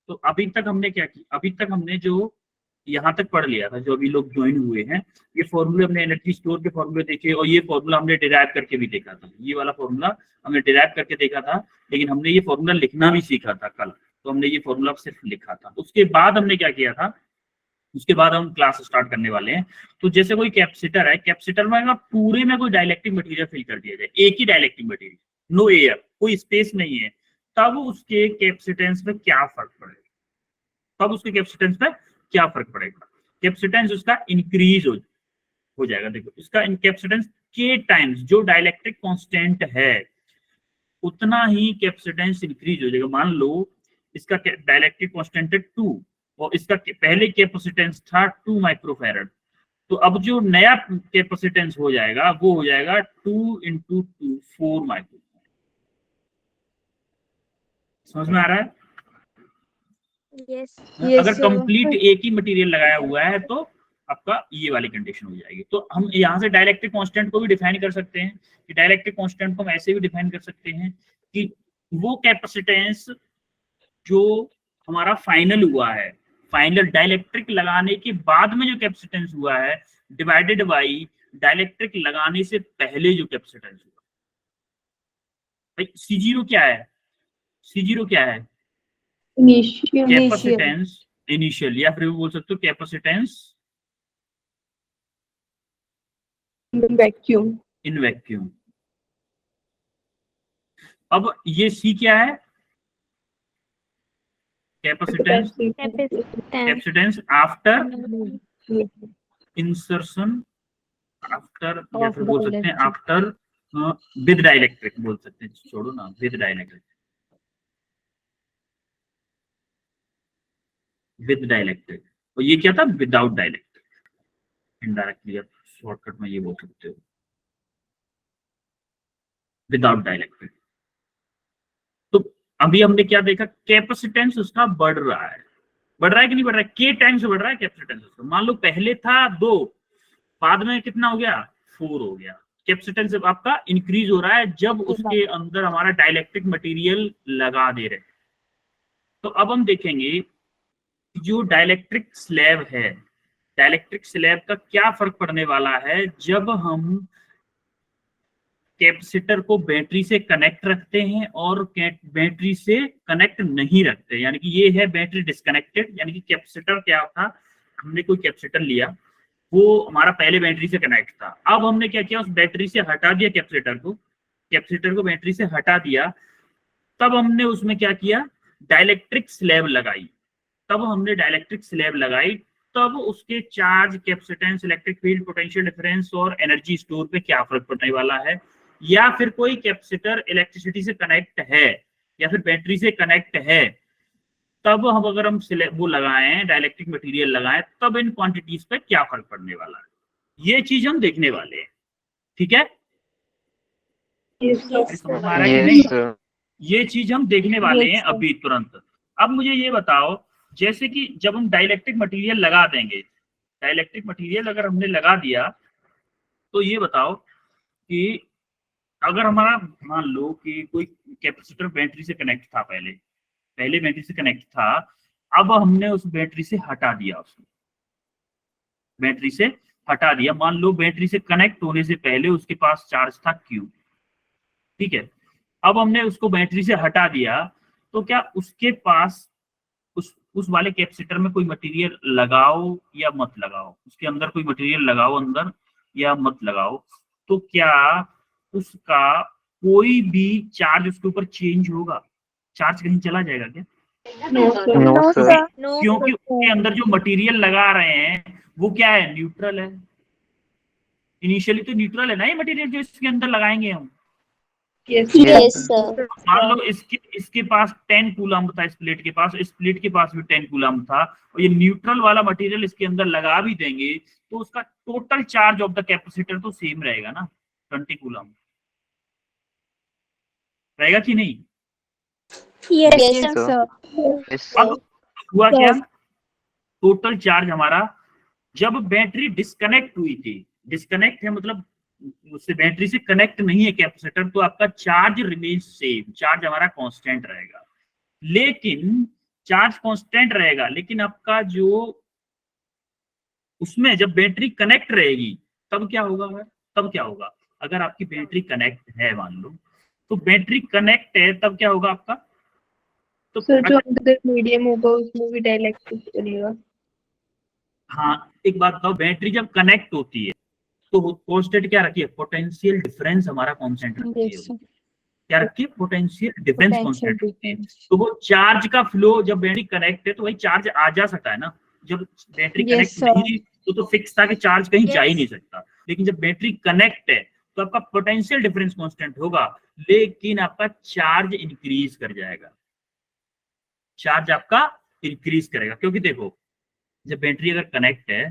तो अभी तक हमने क्या किया, अभी तक हमने जो यहाँ तक पढ़ लिया था, जो अभी लोग ज्वाइन हुए हैं, ये फॉर्मूले हमने एनर्जी स्टोर के फॉर्मूले देखे, और ये फॉर्मूला हमने डिराइव करके भी देखा था, ये वाला फॉर्मूला हमने डिराइव करके देखा था, लेकिन हमने ये फॉर्मूला लिखना भी सीखा था कल, तो हमने ये फॉर्मूला सिर्फ लिखा था। उसके बाद हमने क्या किया था, उसके बाद हम क्लास स्टार्ट करने वाले हैं। तो जैसे कोई कैपेसिटर है, कैपेसिटर में अगर पूरे में कोई डाइलेक्ट्रिक मटेरियल फिल कर दिया जाए, एक ही डाइलेक्ट्रिक मटेरियल, नो एयर, कोई स्पेस नहीं है, तब उसके कैपेसिटेंस में क्या फर्क पड़ेगा, तब उसके कैपेसिटेंस में क्या फर्क पड़ेगा, कैपेसिटेंस उसका इंक्रीज हो जाएगा। देखो इसका कैपेसिटेंस के टाइम्स जो डाइलेक्ट्रिक कांस्टेंट है उतना ही कैपेसिटेंस इंक्रीज हो जाएगा। मान लो इसका डाइलेक्ट्रिक कांस्टेंट है 2 और इसका पहले कैपेसिटेंस था 2 माइक्रोफैरड, तो अब जो नया कैपेसिटेंस हो जाएगा वो हो जाएगा 2 इंटू 2 4 माइक्रो। समझ में आ रहा है? यस अगर कंप्लीट एक ही मटेरियल लगाया हुआ है तो आपका ये वाली कंडीशन हो जाएगी। तो हम यहाँ से डाइलेक्ट्रिक कांस्टेंट को भी डिफाइन कर सकते हैं कि डाइलेक्ट्रिक कांस्टेंट को हम ऐसे भी डिफाइन कर सकते हैं कि वो कैपेसिटेंस जो हमारा फाइनल हुआ है, फाइनल डाइलेक्ट्रिक लगाने के बाद में जो कैपेसिटेंस हुआ है डिवाइडेड बाई डाइलेक्ट्रिक लगाने से पहले जो कैपेसिटेंस हुआ। भाई C0 क्या है, C0 क्या है, कैपेसिटेंस इनिशियल, या फिर बोल सकते हो कैपेसिटेंस वैक्यूम इन वैक्यूम। अब ये C क्या है, कैपेसिटेंस आफ्टर इंसर्शन, आफ्टर, या फिर बोल सकते हैं आफ्टर विद डाइलेक्ट्रिक, बोल सकते हैं, छोड़ो ना, विद डाइलेक्ट्रिक, विद डाइलेक्ट्रिक। और ये क्या था, विदाउट डाइलेक्ट्रिक। इनडायरेक्टली आप शॉर्टकट में ये बोल सकते हो विदाउट डाइलेक्ट्रिक। तो अभी हमने क्या देखा, कैपेसिटेंस उसका बढ़ रहा है, बढ़ रहा है कि नहीं बढ़ रहा है, के टाइम से बढ़ रहा है कैपेसिटेंस उसका। मान लो पहले था 2, बाद में कितना हो गया, 4 हो गया। कैपेसिटेंस आपका इंक्रीज हो रहा है जब उसके अंदर हमारा डाइलेक्ट्रिक मटेरियल लगा दे रहे। तो अब हम देखेंगे जो डाइलेक्ट्रिक स्लैब है, डाइलेक्ट्रिक स्लैब का क्या फर्क पड़ने वाला है जब हम कैपेसिटर को बैटरी से कनेक्ट रखते हैं और बैटरी से कनेक्ट नहीं रखते। यानी कि ये है बैटरी डिस्कनेक्टेड, यानी कि कैपेसिटर क्या था, हमने कोई कैपेसिटर लिया, वो हमारा पहले बैटरी से कनेक्ट था, अब हमने क्या किया, उस बैटरी से हटा दिया कैपेसिटर को बैटरी से हटा दिया, तब हमने उसमें क्या किया, डाइलेक्ट्रिक स्लैब लगाई। तब हमने डाइलेक्ट्रिक स्लैब लगाई, तब उसके charge, capacitance, electric field, potential difference और एनर्जी स्टोर पे क्या फर्क पड़ने वाला है। या फिर कोई कैपेसिटर इलेक्ट्रिसिटी से कनेक्ट है या फिर बैटरी से कनेक्ट है, तब हम अगर हम वो लगाएं, डाइलेक्ट्रिक मटेरियल लगाएं, तब इन क्वांटिटीज पे क्या फर्क पड़ने वाला है, ये चीज हम देखने वाले हैं। ठीक है, समझ में आ रहा है कि नहीं? ये चीज हम देखने वाले हैं अभी तुरंत। अब मुझे ये बताओ, जैसे कि जब हम डाइलेक्ट्रिक मटेरियल लगा देंगे, डाइलेक्ट्रिक मटेरियल अगर हमने लगा दिया, तो ये बताओ कि अगर हमारा मान लो कि कोई कैपेसिटर बैटरी से कनेक्ट था, पहले बैटरी से कनेक्ट था, अब हमने उस बैटरी से हटा दिया, उसको बैटरी से हटा दिया। मान लो बैटरी से कनेक्ट होने से पहले उसके पास चार्ज था Q, ठीक है, अब हमने उसको बैटरी से हटा दिया, तो क्या उसके पास उस वाले कैपेसिटर में कोई मटेरियल लगाओ या मत लगाओ, उसके अंदर कोई मटेरियल लगाओ अंदर या मत लगाओ, तो क्या उसका कोई भी चार्ज उसके ऊपर चेंज होगा, चार्ज कहीं चला जाएगा क्या? नो सर क्योंकि उसके अंदर जो मटेरियल लगा रहे हैं वो क्या है, न्यूट्रल है। इनिशियली तो न्यूट्रल है ना ये मटेरियल जो इसके अंदर लगाएंगे हम। Yes sir. मान लो इसके पास 10 कूलम था, इस प्लेट के पास, इस प्लेट के पास भी 10 कूलम था, और ये न्यूट्रल वाला मटेरियल इसके अंदर लगा भी देंगे, तो उसका total charge of the capacitor तो सेम रहेगा ना, 20 कूलम रहेगा कि नहीं? Yes sir. अब हुआ क्या, टोटल चार्ज हमारा जब बैटरी डिस्कनेक्ट हुई थी, डिस्कनेक्ट है मतलब उससे बैटरी से कनेक्ट नहीं है कैपेसिटर, तो आपका चार्ज रिमेन सेम, चार्ज हमारा कांस्टेंट रहेगा। लेकिन चार्ज कांस्टेंट रहेगा, लेकिन आपका जो उसमें जब बैटरी कनेक्ट रहेगी तब क्या होगा, तब क्या होगा, अगर आपकी बैटरी कनेक्ट है मान लो, तो बैटरी कनेक्ट है तब क्या होगा आपका, तो सर जो अंदर मीडियम होगा उसमें भी डाइलेक्ट्रिक बनेगा। हाँ एक बात बताओ, बैटरी जब कनेक्ट होती है तो कांस्टेंट क्या रखिए, पोटेंशियल डिफरेंस हमारा कांस्टेंट रखती है, Yes, sir. क्या रखिए, पोटेंशियल डिफरेंस Potential कांस्टेंट रखती है। difference. तो वो चार्ज का फ्लो जब बैटरी कनेक्ट है तो वही चार्ज आ जा सकता है ना, जब बैटरी Yes, कनेक्ट sir. नहीं तो फिक्स था कि चार्ज कहीं जा ही Yes. नहीं सकता, लेकिन जब बैटरी कनेक्ट है तो आपका पोटेंशियल डिफरेंस कांस्टेंट होगा, लेकिन आपका चार्ज इंक्रीज कर जाएगा, चार्ज आपका इंक्रीज करेगा, क्योंकि देखो जब बैटरी अगर कनेक्ट है,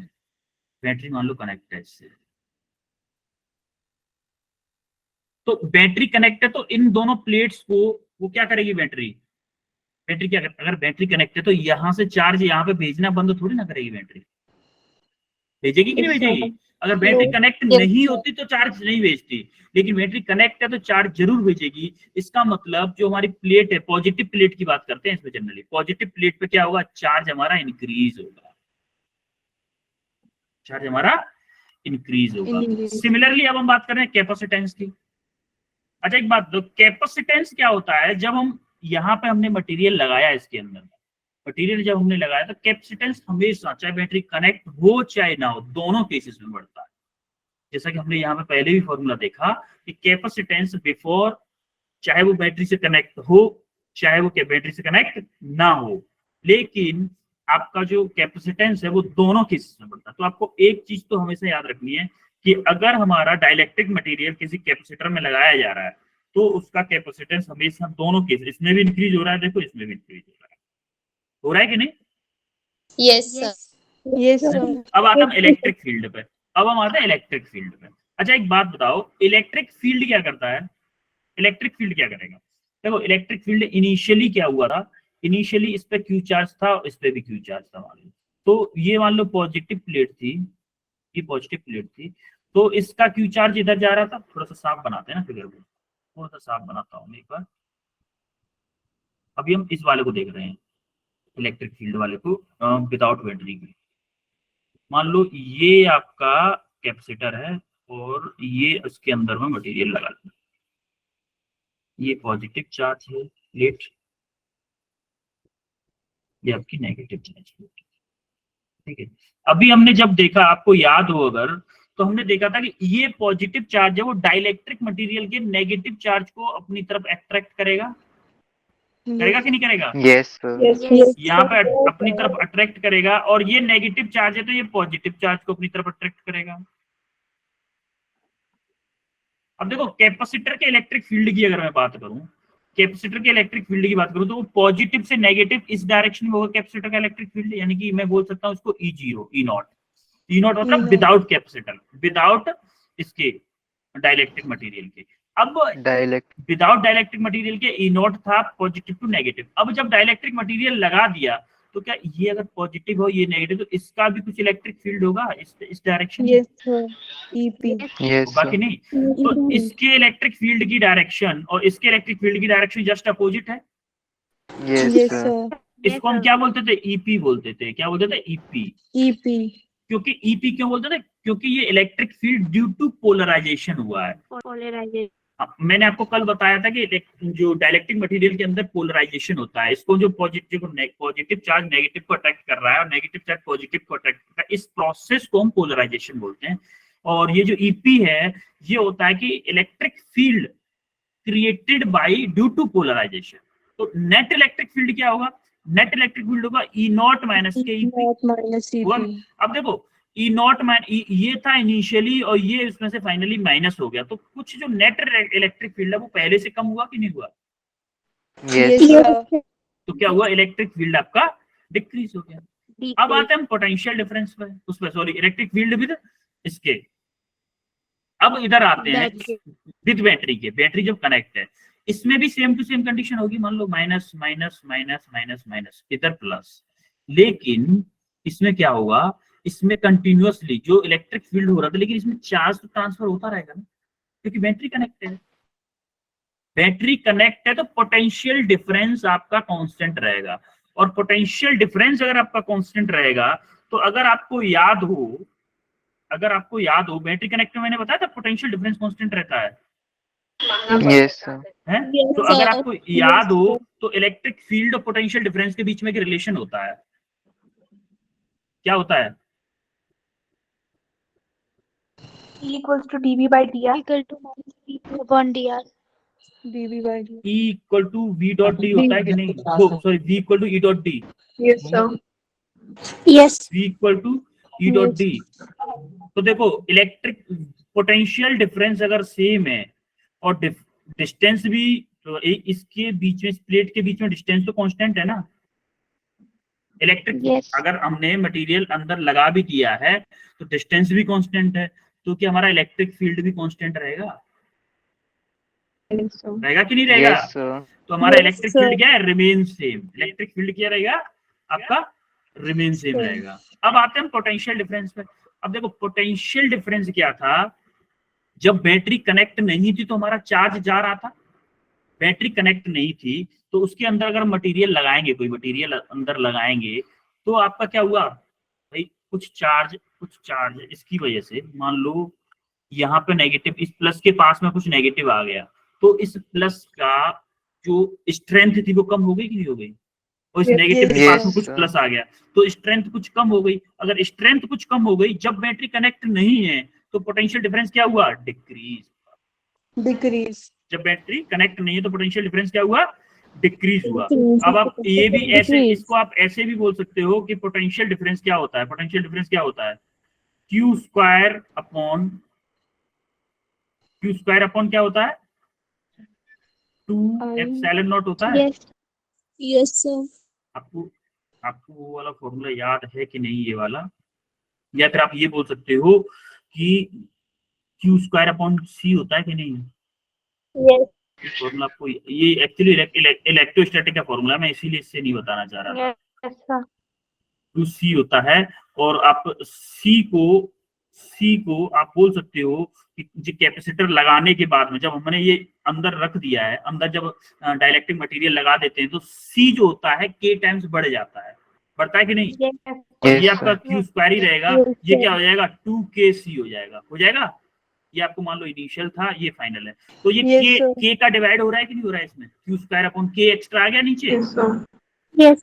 बैटरी मान लो कनेक्ट है इससे, तो बैटरी कनेक्ट है तो इन दोनों प्लेट्स को वो क्या करेगी, बैटरी बैटरी क्या कर, अगर बैटरी कनेक्ट है तो यहां से चार्ज यहाँ पे भेजना बंद थोड़ी ना करेगी, बैटरी भेजेगी कि नहीं Yes, sir. भेजेगी, अगर बैटरी No. कनेक्ट Yes, नहीं sir. होती तो चार्ज नहीं भेजती, लेकिन बैटरी कनेक्ट है तो चार्ज जरूर भेजेगी। इसका मतलब जो हमारी प्लेट है, पॉजिटिव प्लेट की बात करते हैं इसमें जनरली, पॉजिटिव प्लेट पे क्या होगा, चार्ज हमारा इंक्रीज होगा, चार्ज हमारा इंक्रीज होगा। Increase. सिमिलरली अब हम बात कर रहे हैं कैपेसिटेंस की। अच्छा एक बात, कैपेसिटेंस क्या होता है, जब हम यहाँ पे हमने मटेरियल लगाया इसके अंदर, मटेरियल जब हमने लगाया तो कैपेसिटेंस हमेशा चाहे बैटरी कनेक्ट हो चाहे ना हो, दोनों केसेस में बढ़ता है। जैसा कि हमने यहाँ पे पहले भी फॉर्मूला देखा कि कैपेसिटेंस बिफोर, चाहे वो बैटरी से कनेक्ट हो चाहे वो बैटरी से कनेक्ट ना हो, लेकिन आपका जो कैपेसिटेंस है वो दोनों केसेस में बढ़ता है। तो आपको एक चीज तो हमेशा याद रखनी है कि अगर हमारा डाइलेक्ट्रिक मटेरियल किसी कैपेसिटर में लगाया जा रहा है तो उसका कैपेसिटेंस हमेशा दोनों केस, इसमें भी इंक्रीज हो रहा है, देखो इसमें भी इंक्रीज हो रहा है कि नहीं। Yes, sir. Yes, sir. अब आता हम इलेक्ट्रिक फील्ड पे, अब हम आते हैं इलेक्ट्रिक फील्ड पे। अच्छा एक बात बताओ, इलेक्ट्रिक फील्ड क्या करता है, इलेक्ट्रिक फील्ड क्या करेगा, देखो इलेक्ट्रिक फील्ड इनिशियली क्या हुआ था, इनिशियली इस पे क्यू चार्ज था, इस पे भी क्यू चार्ज था मान लो, तो ये मान लो पॉजिटिव प्लेट थी, ये पॉजिटिव प्लेट थी, तो इसका क्यू चार्ज इधर जा रहा था, थोड़ा सा साफ बनाते हैं ना फिगर को, थोड़ा सा साफ बनाता हूँ एक बार। अभी हम इस वाले को देख रहे हैं, इलेक्ट्रिक फील्ड वाले को विदाउट बैटरी की। मान लो ये आपका कैपेसिटर है और ये उसके अंदर में मटेरियल लगा दिया, ये पॉजिटिव चार्ज है प्लेट, ये आपकी नेगेटिव चार्ज है, ठीक है। अभी हमने जब देखा, आपको याद हो अगर, तो हमने देखा था कि ये पॉजिटिव चार्ज है वो डाइलेक्ट्रिक मटेरियल के नेगेटिव चार्ज को अपनी तरफ अट्रैक्ट करेगा, करेगा कि नहीं करेगा, Yes, sir. Yes, Yes. yes. यहाँ पे अपनी तरफ अट्रैक्ट करेगा, और ये नेगेटिव चार्ज है तो ये पॉजिटिव चार्ज को अपनी तरफ अट्रैक्ट करेगा। अब देखो कैपेसिटर के इलेक्ट्रिक फील्ड की अगर मैं बात करूं, कैपेसिटर के इलेक्ट्रिक फील्ड की बात करूं तो वो पॉजिटिव से नेगेटिव इस डायरेक्शन में होगा कैपेसिटर का इलेक्ट्रिक फील्ड, यानी कि मैं बोल सकता हूं इसको E0, ई नॉट मतलब विदाउट कैपेसिटर, विदाउट इसके डाइलेक्ट्रिक मटेरियल के। अब Dialect. विदाउट डाइलेक्ट्रिक मटेरियल के ई नॉट था पॉजिटिव टू नेगेटिव, अब जब डाइलेक्ट्रिक मटेरियल लगा दिया तो क्या ये अगर पॉजिटिव हो ये नेगेटिव, तो इसका भी कुछ इलेक्ट्रिक फील्ड होगा इस डायरेक्शन में, Yes, sir. EP. Yes, होगा कि sir. नहीं। तो इसके इलेक्ट्रिक फील्ड की डायरेक्शन और इसके इलेक्ट्रिक फील्ड की डायरेक्शन जस्ट अपोजिट है। Yes, Yes, sir. sir. इसको हम क्या बोलते थे, ईपी बोलते थे, क्या बोलते थे, ईपी। EP. क्योंकि ईपी क्यों बोलते थे, क्योंकि ये electric field due to polarisation हुआ है। मैंने आपको कल बताया था कि जो डाइलेक्ट्रिक मटेरियल के अंदर पोलराइजेशन होता है, इसको जो पॉजिटिव चार्ज नेगेटिव को अट्रैक्ट कर रहा है और नेगेटिव चार्ज पॉजिटिव को अट्रैक्ट कर रहा है, इस प्रोसेस को हम पोलराइजेशन बोलते हैं। और ये जो ईपी है ये होता है कि electric field created by due to polarisation. तो नेट इलेक्ट्रिक फील्ड क्या होगा, नेट इलेक्ट्रिक फील्ड होगा ई नॉट माइनस के ईपी। Not minus EP. अब देखो ई नॉट ये था इनिशियली और ये इसमें से फाइनली माइनस हो गया, तो कुछ जो नेट इलेक्ट्रिक फील्ड है वो पहले से कम हुआ कि नहीं हुआ, Yes, Yes, sir. तो क्या हुआ, इलेक्ट्रिक फील्ड आपका डिक्रीज हो गया। अब आते हैं हम पोटेंशियल डिफरेंस पे, उस पर सॉरी इलेक्ट्रिक फील्ड विद इसके। अब इधर आते हैं विद बैटरी के, बैटरी जब कनेक्ट है इसमें भी सेम टू सेम कंडीशन होगी, मान लो minus minus minus minus minus इधर प्लस, लेकिन इसमें क्या होगा, इसमें कंटिन्यूअसली जो इलेक्ट्रिक फील्ड हो रहा था लेकिन इसमें चार्ज तो ट्रांसफर होता रहेगा ना, क्योंकि बैटरी कनेक्ट है, बैटरी कनेक्ट है तो पोटेंशियल डिफरेंस आपका कांस्टेंट रहेगा। और पोटेंशियल डिफरेंस अगर आपका कांस्टेंट रहेगा, तो अगर आपको याद हो बैटरी कनेक्टर में मैंने बताया था पोटेंशियल डिफरेंस कांस्टेंट रहता है Yes, sir. है। Yes, तो अगर sir. आपको याद हो तो इलेक्ट्रिक फील्ड और पोटेंशियल डिफरेंस के बीच में एक रिलेशन होता है, क्या होता है? E equals to dV by dr. Equal to -1 dr. dV by dr. E equal to V dot D होता है कि नहीं? वो sorry, V equal to E dot D, Yes, sir. Yes. V equal to E dot D. तो देखो electric potential difference अगर same है और डिस्टेंस भी, तो इसके बीच में, इस प्लेट के बीच में डिस्टेंस तो कांस्टेंट है ना। Electric Yes. अगर हमने मटेरियल अंदर लगा भी दिया है तो डिस्टेंस भी कांस्टेंट है, तो क्या हमारा इलेक्ट्रिक फील्ड भी कांस्टेंट रहेगा? Yes, sir. रहेगा कि नहीं रहेगा? Yes, sir. तो हमारा Yes, इलेक्ट्रिक sir. फील्ड क्या है? Remain same. इलेक्ट्रिक फील्ड क्या रहेगा आपका? Remain same Same. रहेगा। अब आते हैं पोटेंशियल डिफरेंस पे। अब देखो पोटेंशियल डिफरेंस क्या था, जब बैटरी कनेक्ट नहीं थी तो हमारा चार्ज जा रहा था। बैटरी कनेक्ट नहीं थी तो उसके अंदर अगर मटेरियल लगाएंगे, कोई मटेरियल अंदर लगाएंगे, तो आपका क्या हुआ भाई, कुछ चार्ज इसकी वजह से, मान लो यहाँ पे नेगेटिव, इस प्लस के पास में कुछ नेगेटिव आ गया, तो इस प्लस का जो स्ट्रेंथ थी वो कम हो गई कि नहीं हो गई? और इस Yes, नेगेटिव yes, के पास में yes, कुछ sir. प्लस आ गया तो स्ट्रेंथ कुछ कम हो गई। अगर स्ट्रेंथ कुछ कम हो गई जब बैटरी कनेक्ट नहीं है तो पोटेंशियल डिफरेंस क्या हुआ? डिक्रीज। Decrease. जब बैटरी कनेक्ट नहीं है तो पोटेंशियल डिफरेंस क्या हुआ? डिक्रीज हुआ। Decrease. अब आप ये भी ऐसे, Decrease. इसको आप ऐसे भी बोल सकते हो कि पोटेंशियल डिफरेंस क्या होता है? पोटेंशियल डिफरेंस क्या होता है? क्यू स्क्वायर अपॉन क्या होता है? 2 एप्सिलॉन नॉट होता है। Yes. Yes, sir. आपको वो वाला फॉर्मूला याद है कि नहीं ये वाला? या फिर आप ये बोल सकते हो कि क्यू स्क्वायर अपॉन सी होता है कि नहीं? Yes. फॉर्मूला आपको ये एक्चुअली इलेक्ट्रोस्टैटिक का फॉर्मूला, मैं इसीलिए इससे नहीं बताना चाह रहा था। Yes, sir. टू सी होता है, और आप सी को आप बोल सकते हो कि कैपेसिटर लगाने के बाद में जब हमने ये अंदर रख दिया है, अंदर जब डाइलेक्ट्रिक मटेरियल लगा देते हैं तो सी जो होता है के टाइम्स बढ़ जाता है, बढ़ता है कि नहीं? Yes. Yes, ये आपका sir. क्यू स्क्वायर ही रहेगा, Yes, ये sir. क्या हो जाएगा? 2kc हो जाएगा। ये आपको मान लो इनिशियल था, ये फाइनल है। तो ये Yes, sir. के का डिवाइड हो रहा है कि नहीं हो रहा है इसमें? क्यू स्क्वायर अपॉन के एक्स्ट्रा आ गया नीचे। Yes, sir. Yes.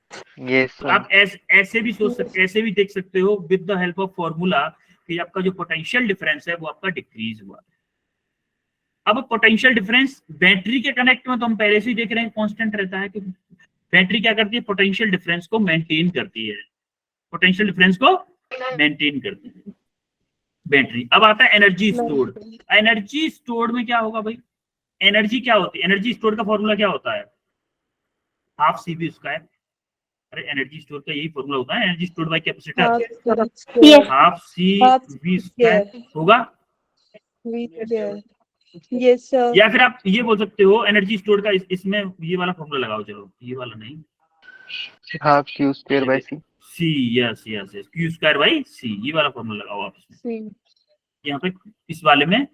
Yes, sir. आप ऐसे भी सोच सकते, ऐसे भी देख सकते हो with the help of formula कि आपका जो पोटेंशियल डिफरेंस है वो आपका डिक्रीज हुआ। अब पोटेंशियल डिफरेंस बैटरी के कनेक्ट में तो हम पहले से ही देख रहे हैं कांस्टेंट रहता है, कि बैटरी क्या करती है? पोटेंशियल डिफरेंस को मेंटेन करती है, पोटेंशियल डिफरेंस को मेंटेन करती है बैटरी। अब आता है एनर्जी स्टोर्ड। एनर्जी स्टोर्ड में क्या होगा भाई? एनर्जी क्या होती है? एनर्जी स्टोर्ड का फॉर्मूला क्या होता है? Half C V square. अरे एनर्जी स्टोर का यही फॉर्मूला होता है, energy stored by capacitor, Yes. Half C Half V square होगा। V square. Yes, sir. या फिर आप ये बोल सकते हो एनर्जी स्टोर्ड का इसमें ये वाला फॉर्मूला लगाओ, चलो ये वाला नहीं, Half Q square by C. C, yes Q square by C, ये वाला फॉर्मूला लगाओ आप इसमें। C. यहाँ पे इस वाले में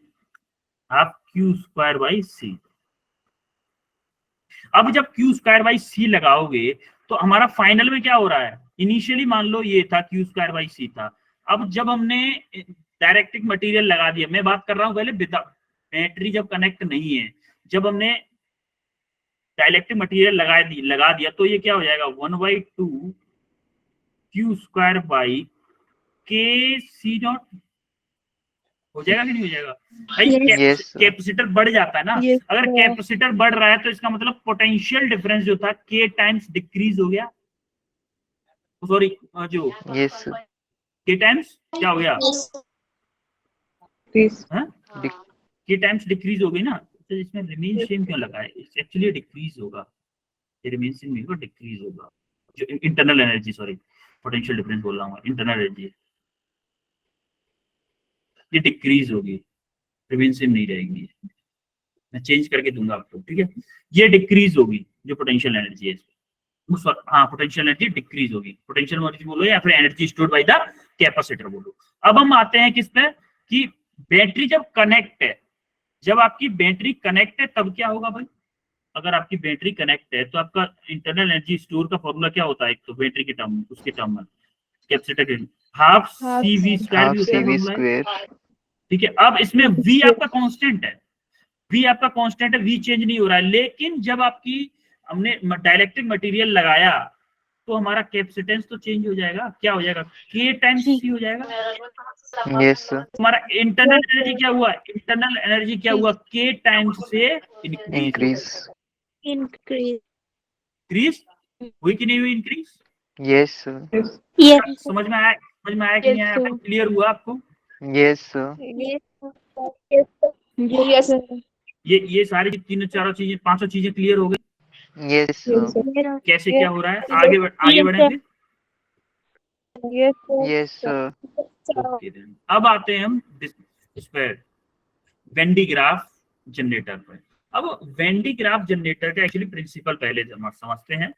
आप क्यू स्क्वायर बाई सी। अब जब क्यू स्क्वायर बाई सी लगाओगे तो हमारा फाइनल में क्या हो रहा है? इनिशियली मान लो ये था क्यू स्क्वायर बाई सी था, अब जब हमने डायरेक्ट्रिक मटेरियल लगा दिया, मैं बात कर रहा हूं पहले बैटरी जब कनेक्ट नहीं है, जब हमने डाइलेक्ट्रिक मटेरियल लगा दिया तो ये क्या हो जाएगा? 1/2 क्यू स्क्वायर बाई के सी डॉट हो जाएगा कि नहीं हो जाएगा भाई? Yes, sir. कैपेसिटर बढ़ जाता है ना। Yes, अगर sir. कैपेसिटर बढ़ रहा है तो इसका मतलब पोटेंशियल डिफरेंस जो था के टाइम्स डिक्रीज हो गया, सॉरी जो Yes, sir. के टाइम्स क्या हो गया? This. के टाइम्स डिक्रीज हो गई ना। तो इसमें रिमेन सेम क्यों लगा है? एक्चुअली डिक्रीज होगा, रिमेन सेम नहीं होगा, डिक्रीज होगा। जो internal energy, sorry potential difference बोल रहा हूँ, इंटरनल एनर्जी ये डिक्रीज होगी, रिमेन सेम नहीं रहेगी। मैं चेंज करके दूंगा आपको, ठीक है? ये डिक्रीज होगी जो पोटेंशियल एनर्जी है, हाँ पोटेंशियल एनर्जी डिक्रीज होगी। पोटेंशियल एनर्जी बोलो या फिर energy stored by the capacitor बोलो। अब हम आते हैं किस पे कि बैटरी जब कनेक्ट है, जब आपकी बैटरी कनेक्ट है तब क्या होगा भाई? अगर आपकी बैटरी कनेक्ट है तो आपका इंटरनल एनर्जी स्टोर का फॉर्मूला क्या होता है? एक तो बैटरी के टर्म उसके टर्म में कैपेसिटर के half C V square half भी होता सी है वी फॉर्मूला है। स्क्वायर। ठीक है, अब इसमें वी आपका कांस्टेंट है, वी आपका कांस्टेंट है, वी चेंज नहीं हो रहा है। लेकिन जब आपकी हमने डाइलेक्ट्रिक मटेरियल लगाया तो हमारा कैपेसिटेंस तो चेंज हो जाएगा। क्या हो जाएगा? के टाइम्स सी हो जाएगा। Yes sir. हमारा इंटरनल एनर्जी क्या हुआ? इंटरनल एनर्जी क्या हुआ? के टाइम्स से इंक्रीज इंक्रीज। इंक्रीज हुई कि नहीं हुई? इंक्रीज। Yes sir. Yes. समझ में आया? समझ में आया कि नहीं आया? Yes, sir. क्लियर हुआ आपको? Yes sir. Yes, sir. ये सारी तीनों चारों चीजें पांचों चीजें क्लियर हो गई। Yes Yes, sir. sir. कैसे Yes. क्या हो रहा है? आगे आगे Yes, बढ़ेंगे। Yes, sir. Yes sir. Okay then, अब आते हैं हम इस पर वेंडी ग्राफ जनरेटर पर। अब वेंडी ग्राफ जनरेटर का एक्चुअली प्रिंसिपल पहले समझते हैं,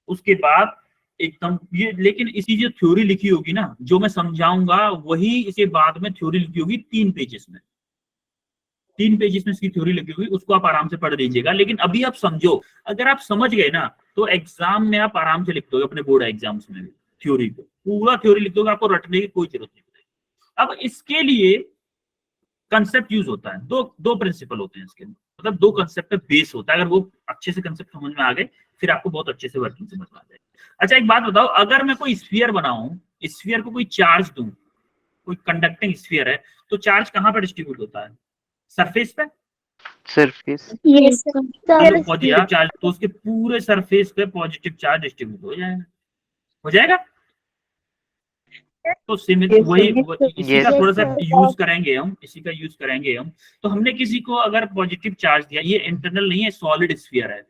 उसके बाद एकदम ये, लेकिन इसकी जो थ्योरी लिखी होगी ना, जो मैं समझाऊंगा वही इसे बाद में थ्योरी लिखी होगी 3 पेजेस में। 3 पेजेस में इसकी थ्योरी लिखी होगी, उसको आप आराम से पढ़ लीजिएगा। लेकिन अभी आप समझो, अगर आप समझ गए ना तो एग्जाम में आप आराम से लिख दोगे, अपने बोर्ड एग्जाम्स में भी थ्योरी को पूरा थ्योरी लिख दोगे, आपको रटने की कोई जरूरत नहीं पड़ेगी। अब इसके लिए कंसेप्ट यूज होता है, दो प्रिंसिपल होते हैं इसके, मतलब 2 कंसेप्ट पे बेस होता है। अगर वो अच्छे से कंसेप्ट समझ में आ गए फिर आपको बहुत अच्छे से वर्किंग समझ में आ जाएगी। अच्छा एक बात बताओ, अगर मैं कोई स्फीयर बनाऊं, स्फीयर को कोई चार्ज दूं, कोई कंडक्टिंग स्फीयर है, तो चार्ज कहां पर डिस्ट्रीब्यूट होता है? सरफेस पे। सरफेस। Yes, sir. तो पॉजिटिव चार्ज तो उसके पूरे सरफेस पे पॉजिटिव चार्ज डिस्ट्रीब्यूट हो जाएगा। तो सीमित वही इसी का थोड़ा सा यूज करेंगे हम, इसी का यूज करेंगे हम। तो हमने किसी को अगर पॉजिटिव चार्ज दिया, ये इंटरनल नहीं है, सॉलिड स्फीयर है,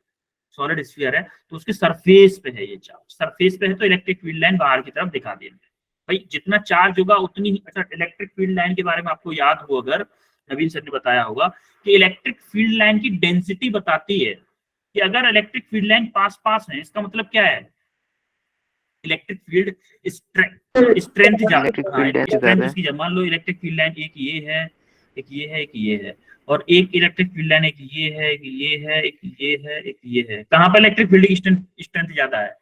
सॉलिड स्फीयर है, तो उसके सरफेस पे है ये चार्ज, सरफेस पे है तो इलेक्ट्रिक फील्ड लाइन बाहर की तरफ दिखा देंगे। भाई जितना चार्ज होगा उतनी ही। अच्छा इलेक्ट्रिक फील्ड लाइन के बारे में आपको याद हो, अगर नवीन सर ने बताया होगा कि इलेक्ट्रिक फील्ड लाइन की डेंसिटी बताती है कि अगर इलेक्ट्रिक फील्ड लाइन पास पास है, इसका मतलब क्या है? इलेक्ट्रिक फील्ड स्ट्रेंथ ज्यादा, मान लो इलेक्ट्रिक फील्ड लाइन एक ये है, एक ये है, एक ये है, और एक इलेक्ट्रिक फील्ड लाइन एक ये है, एक ये है, एक ये है, एक ये है। कहां पर इलेक्ट्रिक फील्ड की स्ट्रेंथ ज्यादा है?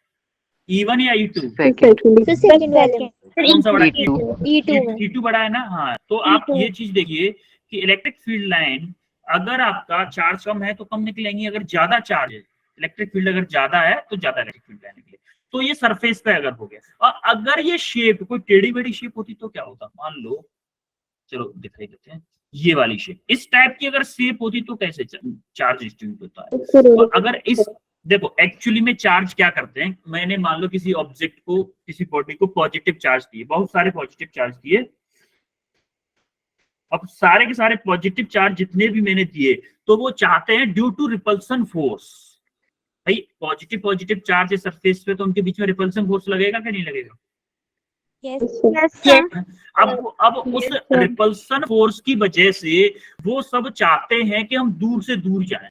E1 या E2? कौन सा बड़ा? E2 बड़ा है ना। हाँ, तो आप ये चीज देखिए कि इलेक्ट्रिक फील्ड लाइन अगर आपका चार्ज कम है तो कम निकलेंगी, अगर ज्यादा चार्ज है, इलेक्ट्रिक फील्ड अगर ज्यादा है तो ज्यादा इलेक्ट्रिक फील्ड लाइन निकले। तो ये सरफेस पे अगर हो गया, और अगर ये शेप कोई टेढ़ी बेढ़ी शेप होती तो क्या होता? मान लो, चलो दिखाई देते हैं, ये वाली शेप, इस टाइप की अगर शेप होती तो कैसे चार्ज डिस्ट्रीब्यूट होता है? तो अगर इस, देखो एक्चुअली में चार्ज क्या करते हैं, मैंने मान लो किसी ऑब्जेक्ट को, किसी बॉडी को पॉजिटिव चार्ज दिए, बहुत सारे पॉजिटिव चार्ज दिए। अब सारे के सारे पॉजिटिव चार्ज जितने भी मैंने दिए, तो वो चाहते हैं ड्यू टू रिपल्सन फोर्स, भाई पॉजिटिव चार्ज है सरफेस पे तो उनके बीच में रिपल्सन फोर्स लगेगा कि नहीं लगेगा? अब उस रिपल्सन फोर्स की वजह से वो सब चाहते हैं कि हम दूर से दूर जाएं,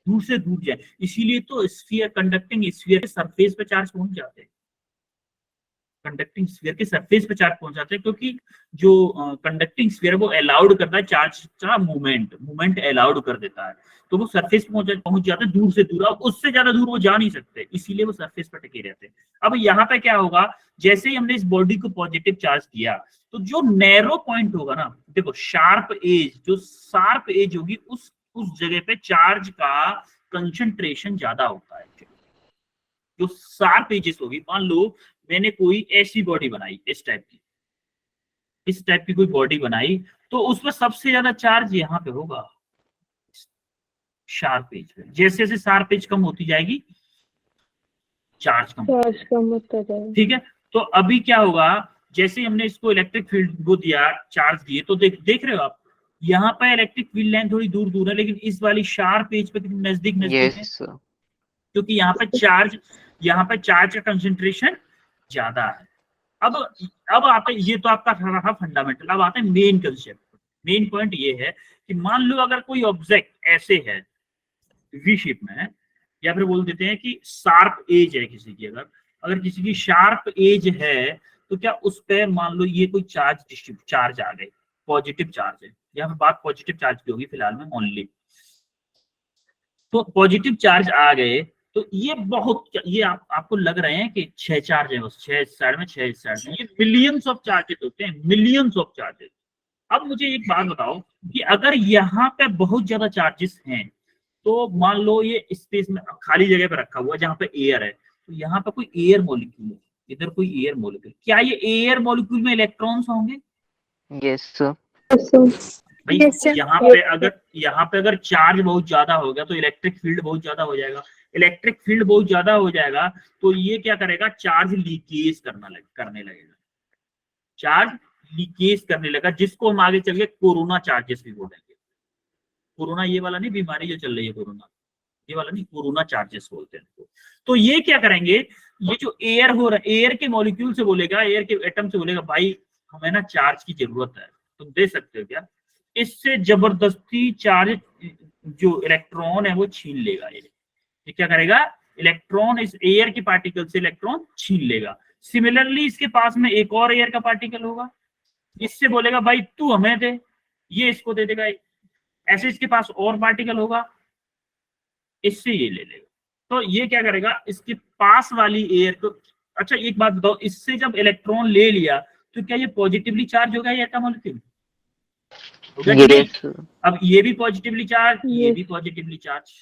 दूर से दूर जाए। इसीलिए तो स्फीयर, कंडक्टिंग स्फीयर के सरफेस पे चार्ज पहुंच जाते हैं, कंडक्टिंग स्फीयर के सरफेस पे चार्ज पहुंच जाते हैं, क्योंकि जो कंडक्टिंग स्फीयर वो अलाउड करता है चार्ज का मूवमेंट अलाउड कर देता है, तो वो सरफेस पे पहुंच जाते हैं दूर से दूर, अब उससे ज्यादा दूर वो जा नहीं सकते, इसीलिए वो सरफेस पे टिके रहते हैं। अब यहाँ पे क्या होगा, जैसे ही हमने इस बॉडी को पॉजिटिव चार्ज किया तो जो नैरो पॉइंट होगा ना, देखो शार्प एज, जो शार्प एज होगी उस जगह पे चार्ज का कंसंट्रेशन ज्यादा होता है। जो शार्प एजेस होगी, मान लो मैंने कोई ऐसी बॉडी बनाई, इस टाइप की कोई बॉडी बनाई, तो उसमें सबसे ज्यादा चार्ज यहाँ पे होगा, शार्प एज पे। जैसे जैसे शार्प एज कम होती जाएगी चार्ज कम होता जाएगा। ठीक है, तो अभी क्या होगा, जैसे हमने इसको इलेक्ट्रिक फील्ड को दिया, चार्ज दिए, तो देख रहे हो आप यहाँ पे इलेक्ट्रिक फील्ड लाइन थोड़ी दूर दूर है, लेकिन इस वाली शार्प एज पे कितनी नजदीक है, क्योंकि यहाँ पे चार्ज का कंसंट्रेशन ज्यादा है। अब आते, ये तो आपका रहा फंडामेंटल। अब आते हैं मेन कंसेप्ट। मेन पॉइंट ये है कि मान लो अगर कोई ऑब्जेक्ट ऐसे है, वी शेप में है, या फिर बोल देते हैं कि शार्प एज है किसी की, अगर किसी की शार्प एज है, तो क्या उस पर मान लो ये कोई चार्ज आ गए, पॉजिटिव चार्ज है, यहाँ पे बात पॉजिटिव चार्ज की होगी फिलहाल में ओनली। तो पॉजिटिव चार्ज आ गए, तो ये बहुत, ये आपको लग रहे हैं कि 6 चार्ज है, बस 6 साइड में 6 साइड में, ये मिलियंस ऑफ चार्जेस होते हैं, मिलियंस ऑफ चार्जेस। अब मुझे एक बात बताओ कि अगर यहाँ पे बहुत ज्यादा चार्जेस हैं, तो मान लो ये स्पेस में खाली जगह पे रखा हुआ है जहाँ पे एयर है, तो यहाँ पे कोई एयर मॉलिक्यूल है, इधर कोई एयर मॉलिक्यूल, क्या ये एयर मॉलिक्यूल में इलेक्ट्रॉन्स होंगे? Yes, sir. Yes, sir. भाई Yes, sir. यहाँ पे अगर चार्ज बहुत ज्यादा हो गया तो इलेक्ट्रिक फील्ड बहुत ज्यादा हो जाएगा, इलेक्ट्रिक फील्ड बहुत ज्यादा हो जाएगा तो ये क्या करेगा, चार्ज लीकेज करने लगेगा, चार्ज लीकेज करने लगा, जिसको हम आगे चल के कोरोना चार्जेस भी बोलेंगे। कोरोना ये वाला नहीं बीमारी जो चल रही है, कोरोना ये वाला नहीं, कोरोना चार्जेस बोलते हैं इनको। तो ये क्या करेंगे, ये जो एयर हो रहा है, एयर के मॉलिक्यूल से बोलेगा, एयर के एटम से बोलेगा, भाई हमें ना चार्ज की जरूरत है, तुम दे सकते हो क्या? इससे जबरदस्ती चार्ज जो इलेक्ट्रॉन है वो छीन लेगा। ये क्या करेगा, इलेक्ट्रॉन इस एयर के पार्टिकल से इलेक्ट्रॉन छीन लेगा। सिमिलरली इसके पास में एक और एयर का पार्टिकल होगा, इससे बोलेगा भाई तू हमें दे, ये इसको दे देगा। ऐसे इसके पास और पार्टिकल होगा, इससे ये ले लेगा। तो ये क्या करेगा, इसके पास वाली एयर को, अच्छा एक बात बताओ, इससे जब इलेक्ट्रॉन ले लिया तो क्या ये पॉजिटिवली चार्ज होगा एयर का मॉलिक्यूल? होगा कि नहीं? Yes, sir. अब ये भी पॉजिटिवली चार्ज, ये Yes. भी पॉजिटिवली चार्ज।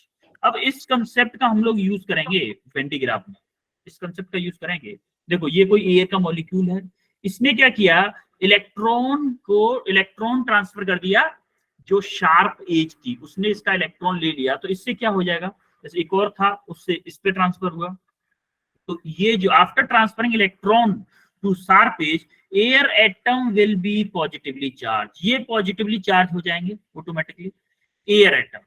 अब इस कंसेप्ट का हम लोग यूज करेंगे वेन डायग्राफ में, इस कंसेप्ट का यूज करेंगे। देखो ये कोई एयर का मॉलिक्यूल है, इसने क्या किया, इलेक्ट्रॉन ट्रांसफर कर दिया, जो शार्प एज थी उसने इसका इलेक्ट्रॉन ले लिया, तो इससे क्या हो जाएगा, जैसे एक और था उससे इस पे ट्रांसफर हुआ। तो ये जो after transferring electron to sharp edge, air atom will be positively charge, ये पॉजिटिवली चार्ज हो जाएंगे ऑटोमेटिकली एयर एटम।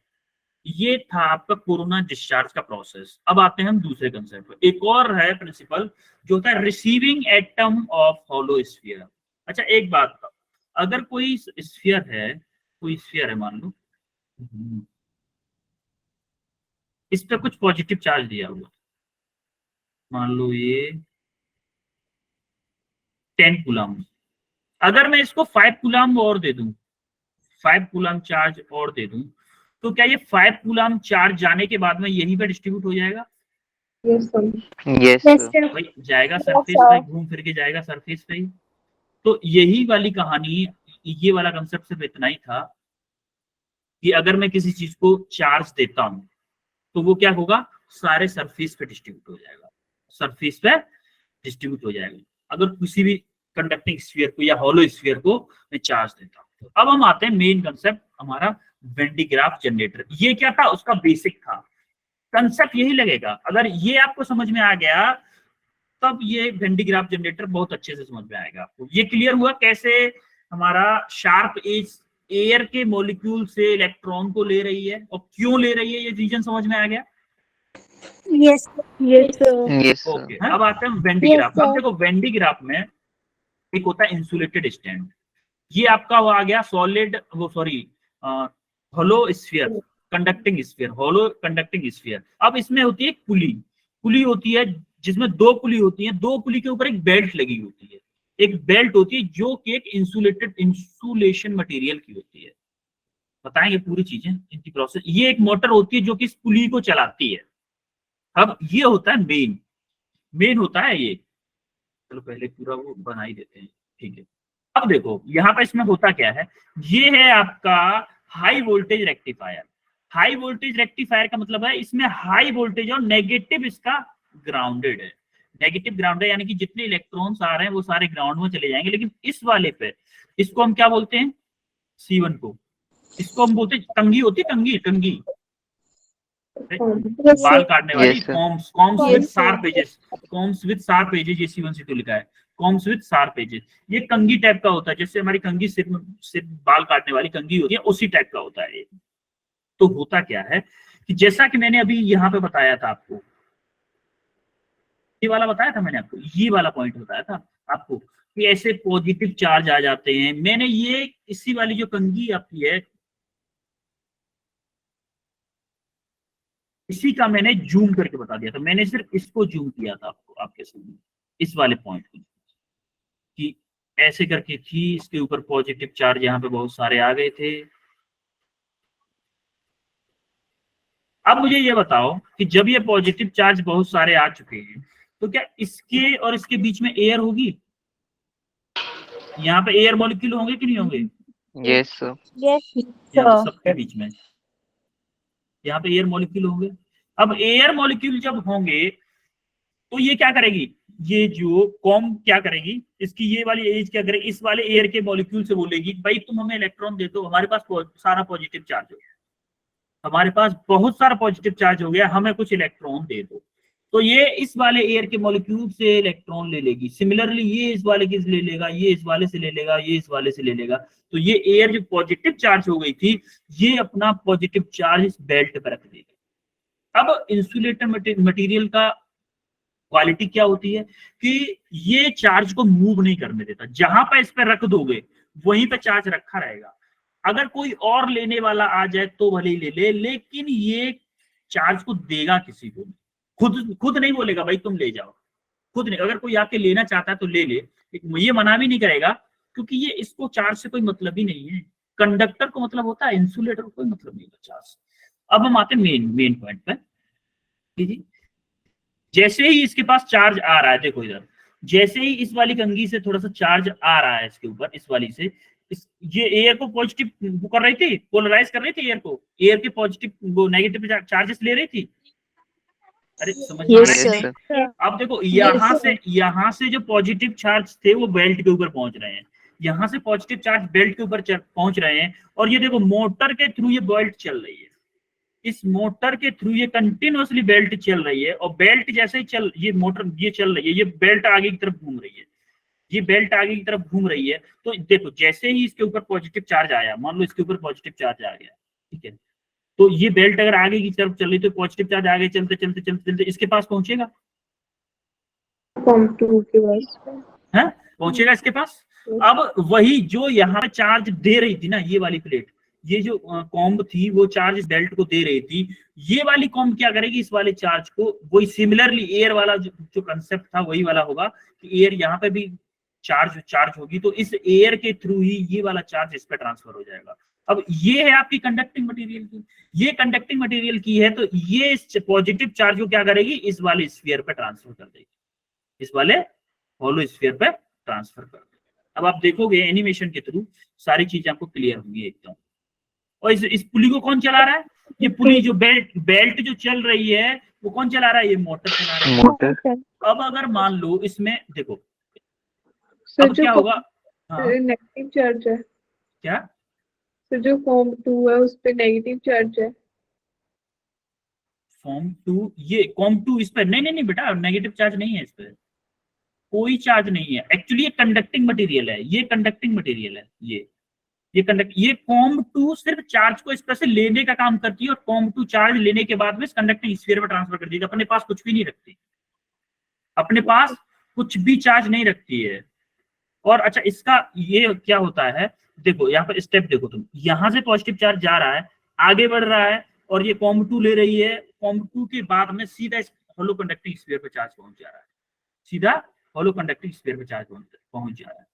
ये था आपका कोरोना डिस्चार्ज का प्रोसेस। अब आते हैं हम दूसरे कंसेप्ट पर। एक और है प्रिंसिपल जो होता है receiving atom of hollow sphere. अच्छा एक बात, अगर कोई स्फीयर है, कोई स्फीयर है मान लो, इस पे कुछ पॉजिटिव चार्ज दिया हुआ, मान लो ये 10 कूलम, अगर मैं इसको 5 कूलम और दे दूं, 5 कूलम चार्ज और दे दूं, तो क्या ये 5 कूलम चार्ज जाने के बाद में यहीं पे डिस्ट्रीब्यूट हो जाएगा? Yes, sir. Yes, Yes, sir. sir. भाई जाएगा Yes, सरफेस sir. पे, घूम फिर के जाएगा सरफेस पे ही। तो यही वाली कहानी, ये वाला कंसेप्ट सिर्फ इतना ही था कि अगर मैं किसी चीज को चार्ज देता हूं तो वो क्या होगा, सारे सरफेस पे डिस्ट्रीब्यूट हो जाएगा, सरफेस पे डिस्ट्रीब्यूट हो जाएगा। अगर किसी भी कंडक्टिंग स्फीयर को या हॉलो स्फीयर को मैं चार्ज देता हूं। अब हम आते हैं मेन कंसेप्ट हमारा, वेन डायग्राफ जनरेटर। ये क्या था, उसका बेसिक था कंसेप्ट, यही लगेगा। अगर ये आपको समझ में आ गया तब ये वेन डायग्राफ जनरेटर बहुत अच्छे से समझ में आएगा आपको। ये क्लियर हुआ कैसे हमारा शार्प एज एयर के मॉलिक्यूल से इलेक्ट्रॉन को ले रही है और क्यों ले रही है, ये रीजन समझ में आ गया। Yes. Yes, sir. Yes, sir. Okay अब आते हैं वेन Yes, डायग्राफ। अब sir. देखो वेन डायग्राफ में एक होता है इंसुलेटेड स्टैंड, ये आपका वो आ गया सॉलिड, वो sorry hollow sphere, conducting sphere, hollow conducting sphere. अब इसमें होती है पुली, पुली होती है जिसमें 2 पुली होती हैं, 2 पुली के ऊपर एक बेल्ट लगी होती है, एक बेल्ट होती है जो कि एक इंसुलेशन मटेरियल की होती है। बताएंगे पूरी चीजें इनकी प्रोसेस। ये एक मोटर होती है जो कि इस पुली को चलाती है। अब ये होता है मेन होता है ये, चलो पहले पूरा वो बना ही देते हैं, ठीक है। अब देखो यहाँ पर इसमें होता क्या है, ये है आपका high voltage rectifier. High voltage rectifier का मतलब है इसमें हाई वोल्टेज और नेगेटिव इसका ग्राउंडेड है, नेगेटिव ग्राउंडेड, यानी कि जितने इलेक्ट्रॉन्स आ रहे हैं वो सारे ग्राउंड में चले जाएंगे। लेकिन इस वाले पे इसको हम क्या बोलते हैं, C1 को, इसको हम बोलते हैं कंघी, होती है कंघी, कंघी Yes, बाल sir. काटने वाली, Yes, sir. Combs, combs with Yes, sir. Sharp edges, combs with sharp edges, ये C1 C2 लिखा है, कॉम्स विद शार्प एजेस। ये कंघी टाइप का होता है, जैसे हमारी कंघी सिर्फ बाल काटने वाली कंघी होती है, उसी टाइप का होता है ये। तो होता क्या है कि जैसा कि मैंने अभी यहाँ पे बताया था आपको, ये वाला बताया था मैंने आपको, ये वाला पॉइंट बताया था आपको कि ऐसे पॉजिटिव चार्ज आ जाते हैं। मैंने ये इसी वाली जो कंघी आपकी है, इसी का मैंने जूम करके बता दिया था, मैंने सिर्फ इसको जूम किया था आपको, आपके सामने इस वाले पॉइंट को, कि ऐसे करके थी, इसके ऊपर पॉजिटिव चार्ज यहाँ पे बहुत सारे आ गए थे। अब मुझे ये बताओ कि जब ये पॉजिटिव चार्ज बहुत सारे आ चुके हैं तो क्या इसके और इसके बीच में एयर होगी? यहाँ पे एयर मॉलिक्यूल होंगे कि नहीं होंगे? Yes, sir. Yes, यहाँ पे sir. सबके बीच में यहाँ पे एयर मॉलिक्यूल होंगे। अब एयर मॉलिक्यूल जब होंगे तो ये क्या करेगी, ये जो कॉम क्या करेगी, इसकी ये वाली एज क्या करेगी, इस वाले एयर के मॉलिक्यूल से बोलेगी भाई तुम हमें इलेक्ट्रॉन दे दो, हमारे पास सारा पॉजिटिव चार्ज हो गया, हमारे पास बहुत सारा पॉजिटिव चार्ज हो गया, हमें कुछ इलेक्ट्रॉन दे दो। तो ये इस वाले एयर के मॉलिक्यूल से इलेक्ट्रॉन ले लेगी। सिमिलरली ये इस वाले के ले लेगा, ये इस वाले से ले लेगा, ये इस वाले से ले लेगा। तो ये एयर जो पॉजिटिव चार्ज हो गई थी ये अपना पॉजिटिव चार्ज इस बेल्ट पर रख देगी। अब इंसुलेटर मटेरियल का क्वालिटी क्या होती है कि ये चार्ज को मूव नहीं करने देता, जहां पर इस पर रख दोगे वहीं पे चार्ज रखा रहेगा। अगर कोई और लेने वाला आ जाए तो भले ही ले ले, लेकिन ये चार्ज को देगा किसी को, खुद नहीं बोलेगा भाई तुम ले जाओ, खुद नहीं। अगर कोई आके लेना चाहता है तो ले ले, ये मना भी नहीं करेगा, क्योंकि ये इसको चार्ज से कोई मतलब ही नहीं है। कंडक्टर को मतलब होता है, इंसुलेटर को कोई मतलब नहीं होता चार्ज। अब हम आते हैं मेन पॉइंट पे। जी, जैसे ही इसके पास चार्ज आ रहा है, देखो इधर, जैसे ही इस वाली कंघी से थोड़ा सा चार्ज आ रहा है इसके ऊपर, इस वाली से ये एयर को पॉजिटिव कर रही थी, पोलराइज कर रही थी एयर को, एयर के पॉजिटिव वो नेगेटिव चार्जेस ले रही थी। अरे समझ में आ रहा है? sir. अब देखो यहाँ से जो पॉजिटिव चार्ज थे वो बेल्ट के ऊपर पहुंच रहे हैं, यहाँ से पॉजिटिव चार्ज बेल्ट के ऊपर पहुंच रहे हैं, और ये देखो मोटर के थ्रू ये बेल्ट चल रही है, इस मोटर के थ्रू ये कंटिन्यूअसली बेल्ट चल रही है। और बेल्ट जैसे ही ये मोटर ये चल रही है, ये बेल्ट आगे की तरफ घूम रही है, ये बेल्ट आगे की तरफ घूम रही है। तो देखो जैसे ही इसके ऊपर पॉजिटिव चार्ज आया, मान लो इसके ऊपर पॉजिटिव चार्ज आ गया, ठीक है, तो ये बेल्ट अगर आगे की तरफ चल रही तो पॉजिटिव चार्ज आगे चलते चलते चलते चलते इसके पास पहुंचेगा, पहुंचेगा इसके पास। अब वही जो यहाँ पे चार्ज दे रही थी ना, ये वाली प्लेट, ये जो कॉम्ब थी वो चार्ज इस बेल्ट को दे रही थी, ये वाली कॉम्ब क्या करेगी, इस वाले चार्ज को, वही सिमिलरली एयर वाला जो कंसेप्ट था वही वाला होगा कि एयर यहाँ पे भी चार्ज होगी, तो इस एयर के थ्रू ही ये वाला चार्ज इस पे ट्रांसफर हो जाएगा। अब ये है आपकी कंडक्टिंग मटेरियल की, ये कंडक्टिंग मटेरियल की है, तो ये इस पॉजिटिव चार्ज को क्या करेगी, इस वाले स्फीयर पे ट्रांसफर कर देगी, इस वाले हॉलो स्फीयर पे ट्रांसफर कर देगी। अब आप देखोगे एनिमेशन के थ्रू सारी चीजें आपको क्लियर होंगी एकदम। और इस पुली को कौन चला रहा है, ये पुली जो बेल्ट जो चल रही है वो कौन चला रहा है, ये मोटर चला रहा है। Motor. अब अगर मान लो इसमें देखो सर अब क्या होगा, हाँ नेगेटिव चार्ज है, क्या, सर जो फॉर्म 2 है उस पे नेगेटिव चार्ज है। फॉर्म 2, ये कॉम 2 इस पर नहीं बेटा, नेगेटिव चार्ज नहीं है, इस पर कोई चार्ज नहीं है। एक्चुअली ये कंडक्टिंग मटेरियल है, ये कंडक्टिंग मटेरियल है, ये कॉम 2 सिर्फ चार्ज को इस पर से लेने का काम करती है, और कॉम 2 चार्ज लेने के बाद में कंडक्टिंग स्फीयर में ट्रांसफर कर दी, अपने पास कुछ भी नहीं रखती, अपने पास कुछ भी चार्ज नहीं रखती है। और अच्छा इसका ये क्या होता है, देखो यहाँ पर स्टेप देखो तुम, यहाँ से पॉजिटिव चार्ज जा रहा है, आगे बढ़ रहा है, और ये कॉम 2 ले रही है, कॉम 2 के बाद में सीधा इस होलो कंडक्टिंग स्फीयर पे चार्ज पहुंच जा रहा है, सीधा होलो कंडक्टिंग स्फीयर पे चार्ज पहुंच जा रहा है।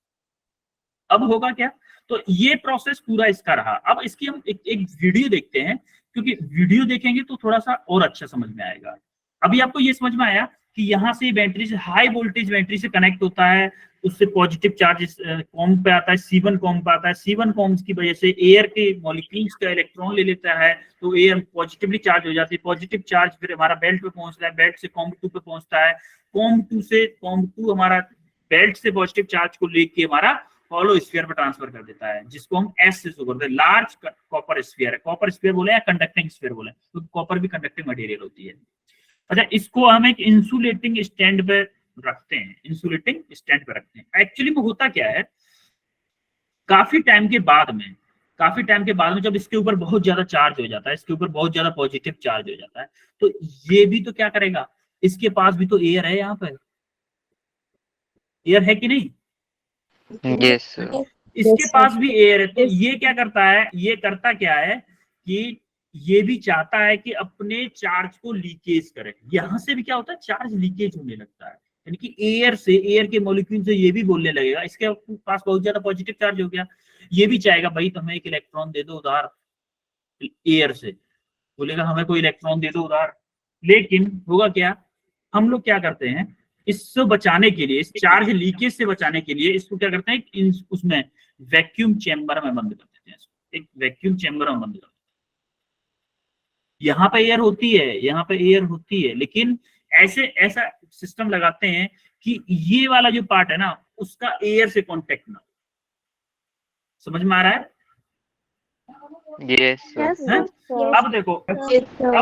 अब होगा क्या, तो ये प्रोसेस पूरा इसका रहा। अब इसकी हम एक वीडियो देखते हैं, क्योंकि वीडियो देखेंगे तो थोड़ा सा और अच्छा समझ में आएगा। अभी आपको ये समझ में आया कि यहाँ से बैटरी से हाई वोल्टेज बैटरी से कनेक्ट होता है, उससे पॉजिटिव चार्ज कॉम पे आता है, C1 कॉम पे आता है, C1 कॉम्स की वजह से एयर के मॉलिक्यूल्स का इलेक्ट्रॉन ले लेता है, तो एयर पॉजिटिवली चार्ज हो जाती है, पॉजिटिव चार्ज फिर हमारा बेल्ट पे पहुंचता है, बेल्ट से कॉम 2 पे पहुंचता है, कॉम 2 हमारा बेल्ट से पॉजिटिव चार्ज को लेके हमारा हॉलो स्फीयर पर ट्रांसफर कर देता है, जिसको हम एस से शो करते हैं, लार्ज कॉपर स्फीयर है, कॉपर स्फीयर बोले या कंडक्टिंग स्फीयर बोले, तो कॉपर भी कंडक्टिंग मटेरियल होती है। अच्छा इसको हम एक इंसुलेटिंग स्टैंड पे रखते हैं, इंसुलेटिंग स्टैंड पे रखते हैं। एक्चुअली में होता क्या है, काफी टाइम के बाद में जब इसके ऊपर बहुत ज्यादा चार्ज हो जाता है, इसके ऊपर बहुत ज्यादा पॉजिटिव चार्ज हो जाता है, तो ये भी तो क्या करेगा, इसके पास भी तो एयर है, यहाँ पर एयर है कि नहीं, Yes, sir. इसके पास भी एयर है, तो ये क्या करता है, ये करता क्या है कि ये भी चाहता है कि अपने चार्ज को लीकेज करे। यहां से भी क्या होता है, चार्ज लीकेज होने लगता है, यानी कि एयर के मॉलिक्यूल से ये भी बोलने लगेगा, इसके पास बहुत ज्यादा पॉजिटिव चार्ज हो गया, ये भी चाहेगा भाई तुम्हें एक इलेक्ट्रॉन दे दो उधार एयर से, बोलेगा हमें कोई इलेक्ट्रॉन दे दो उधार। लेकिन होगा क्या, हम लोग क्या करते हैं, इससे बचाने के लिए, इस चार्ज लीकेज से बचाने के लिए इसको क्या करते हैं, उसमें वैक्यूम चेम्बर में बंद कर देते हैं इसको। एक वैक्यूम चेम्बर में बंद कर देते हैं। यहाँ पे एयर होती है, यहाँ पे एयर होती है, लेकिन ऐसे ऐसा सिस्टम लगाते हैं कि ये वाला जो पार्ट है ना उसका एयर से कांटेक्ट ना हो। समझ में आ रहा है? Yes, sir. Yes, हैं? sir. अब देखो, Yes, sir.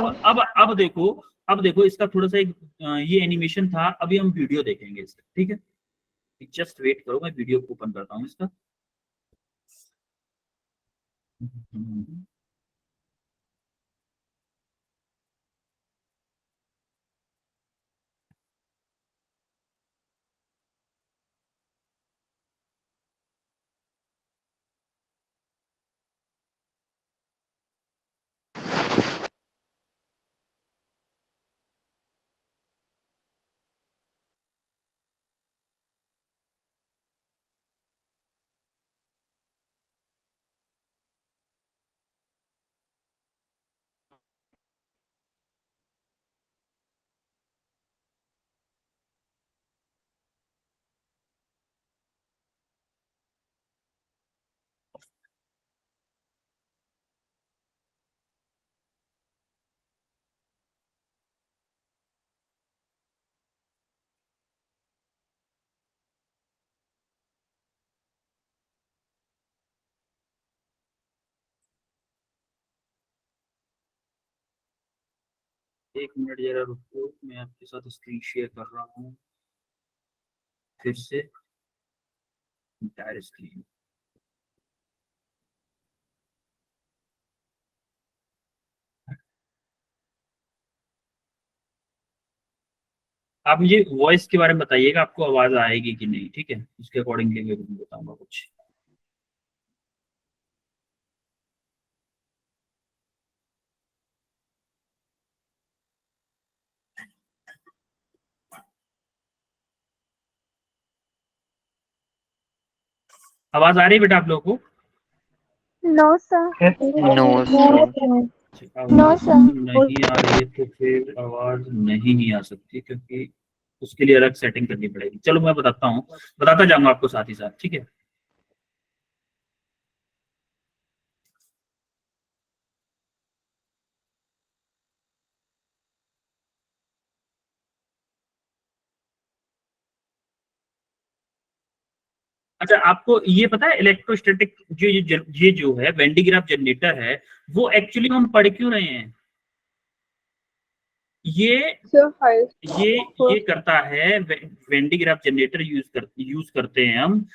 अब देखो इसका थोड़ा सा एक ये एनिमेशन था, अभी हम वीडियो देखेंगे इसका, ठीक है? जस्ट वेट करो, मैं वीडियो को ओपन करता हूँ इसका। एक मिनट जरा रुको, मैं आपके साथ स्क्रीन शेयर कर रहा हूँ फिर से, इंटायर स्क्रीन। आप मुझे वॉइस के बारे में बताइएगा, आपको आवाज आएगी कि नहीं, ठीक है? उसके अकॉर्डिंगली मैं बताऊंगा कुछ। आवाज आ रही है बेटा आप लोगों को? No, sir. No, No, sir. sir. No, आवाज sir. नहीं आ रही है तो फिर आवाज नहीं आ सकती, क्योंकि उसके लिए अलग सेटिंग करनी पड़ेगी। चलो मैं बताता हूँ, बताता जाऊंगा आपको साथ ही साथ, ठीक है? अच्छा, आपको ये पता है इलेक्ट्रोस्टैटिक ये जो है वेंडिग्राफ जनरेटर है, वो एक्चुअली हम पढ़ क्यों रहे हैं? ये Sir, hi. ये ये करता है, वेंडिग्राफ जनरेटर यूज करते हैं हम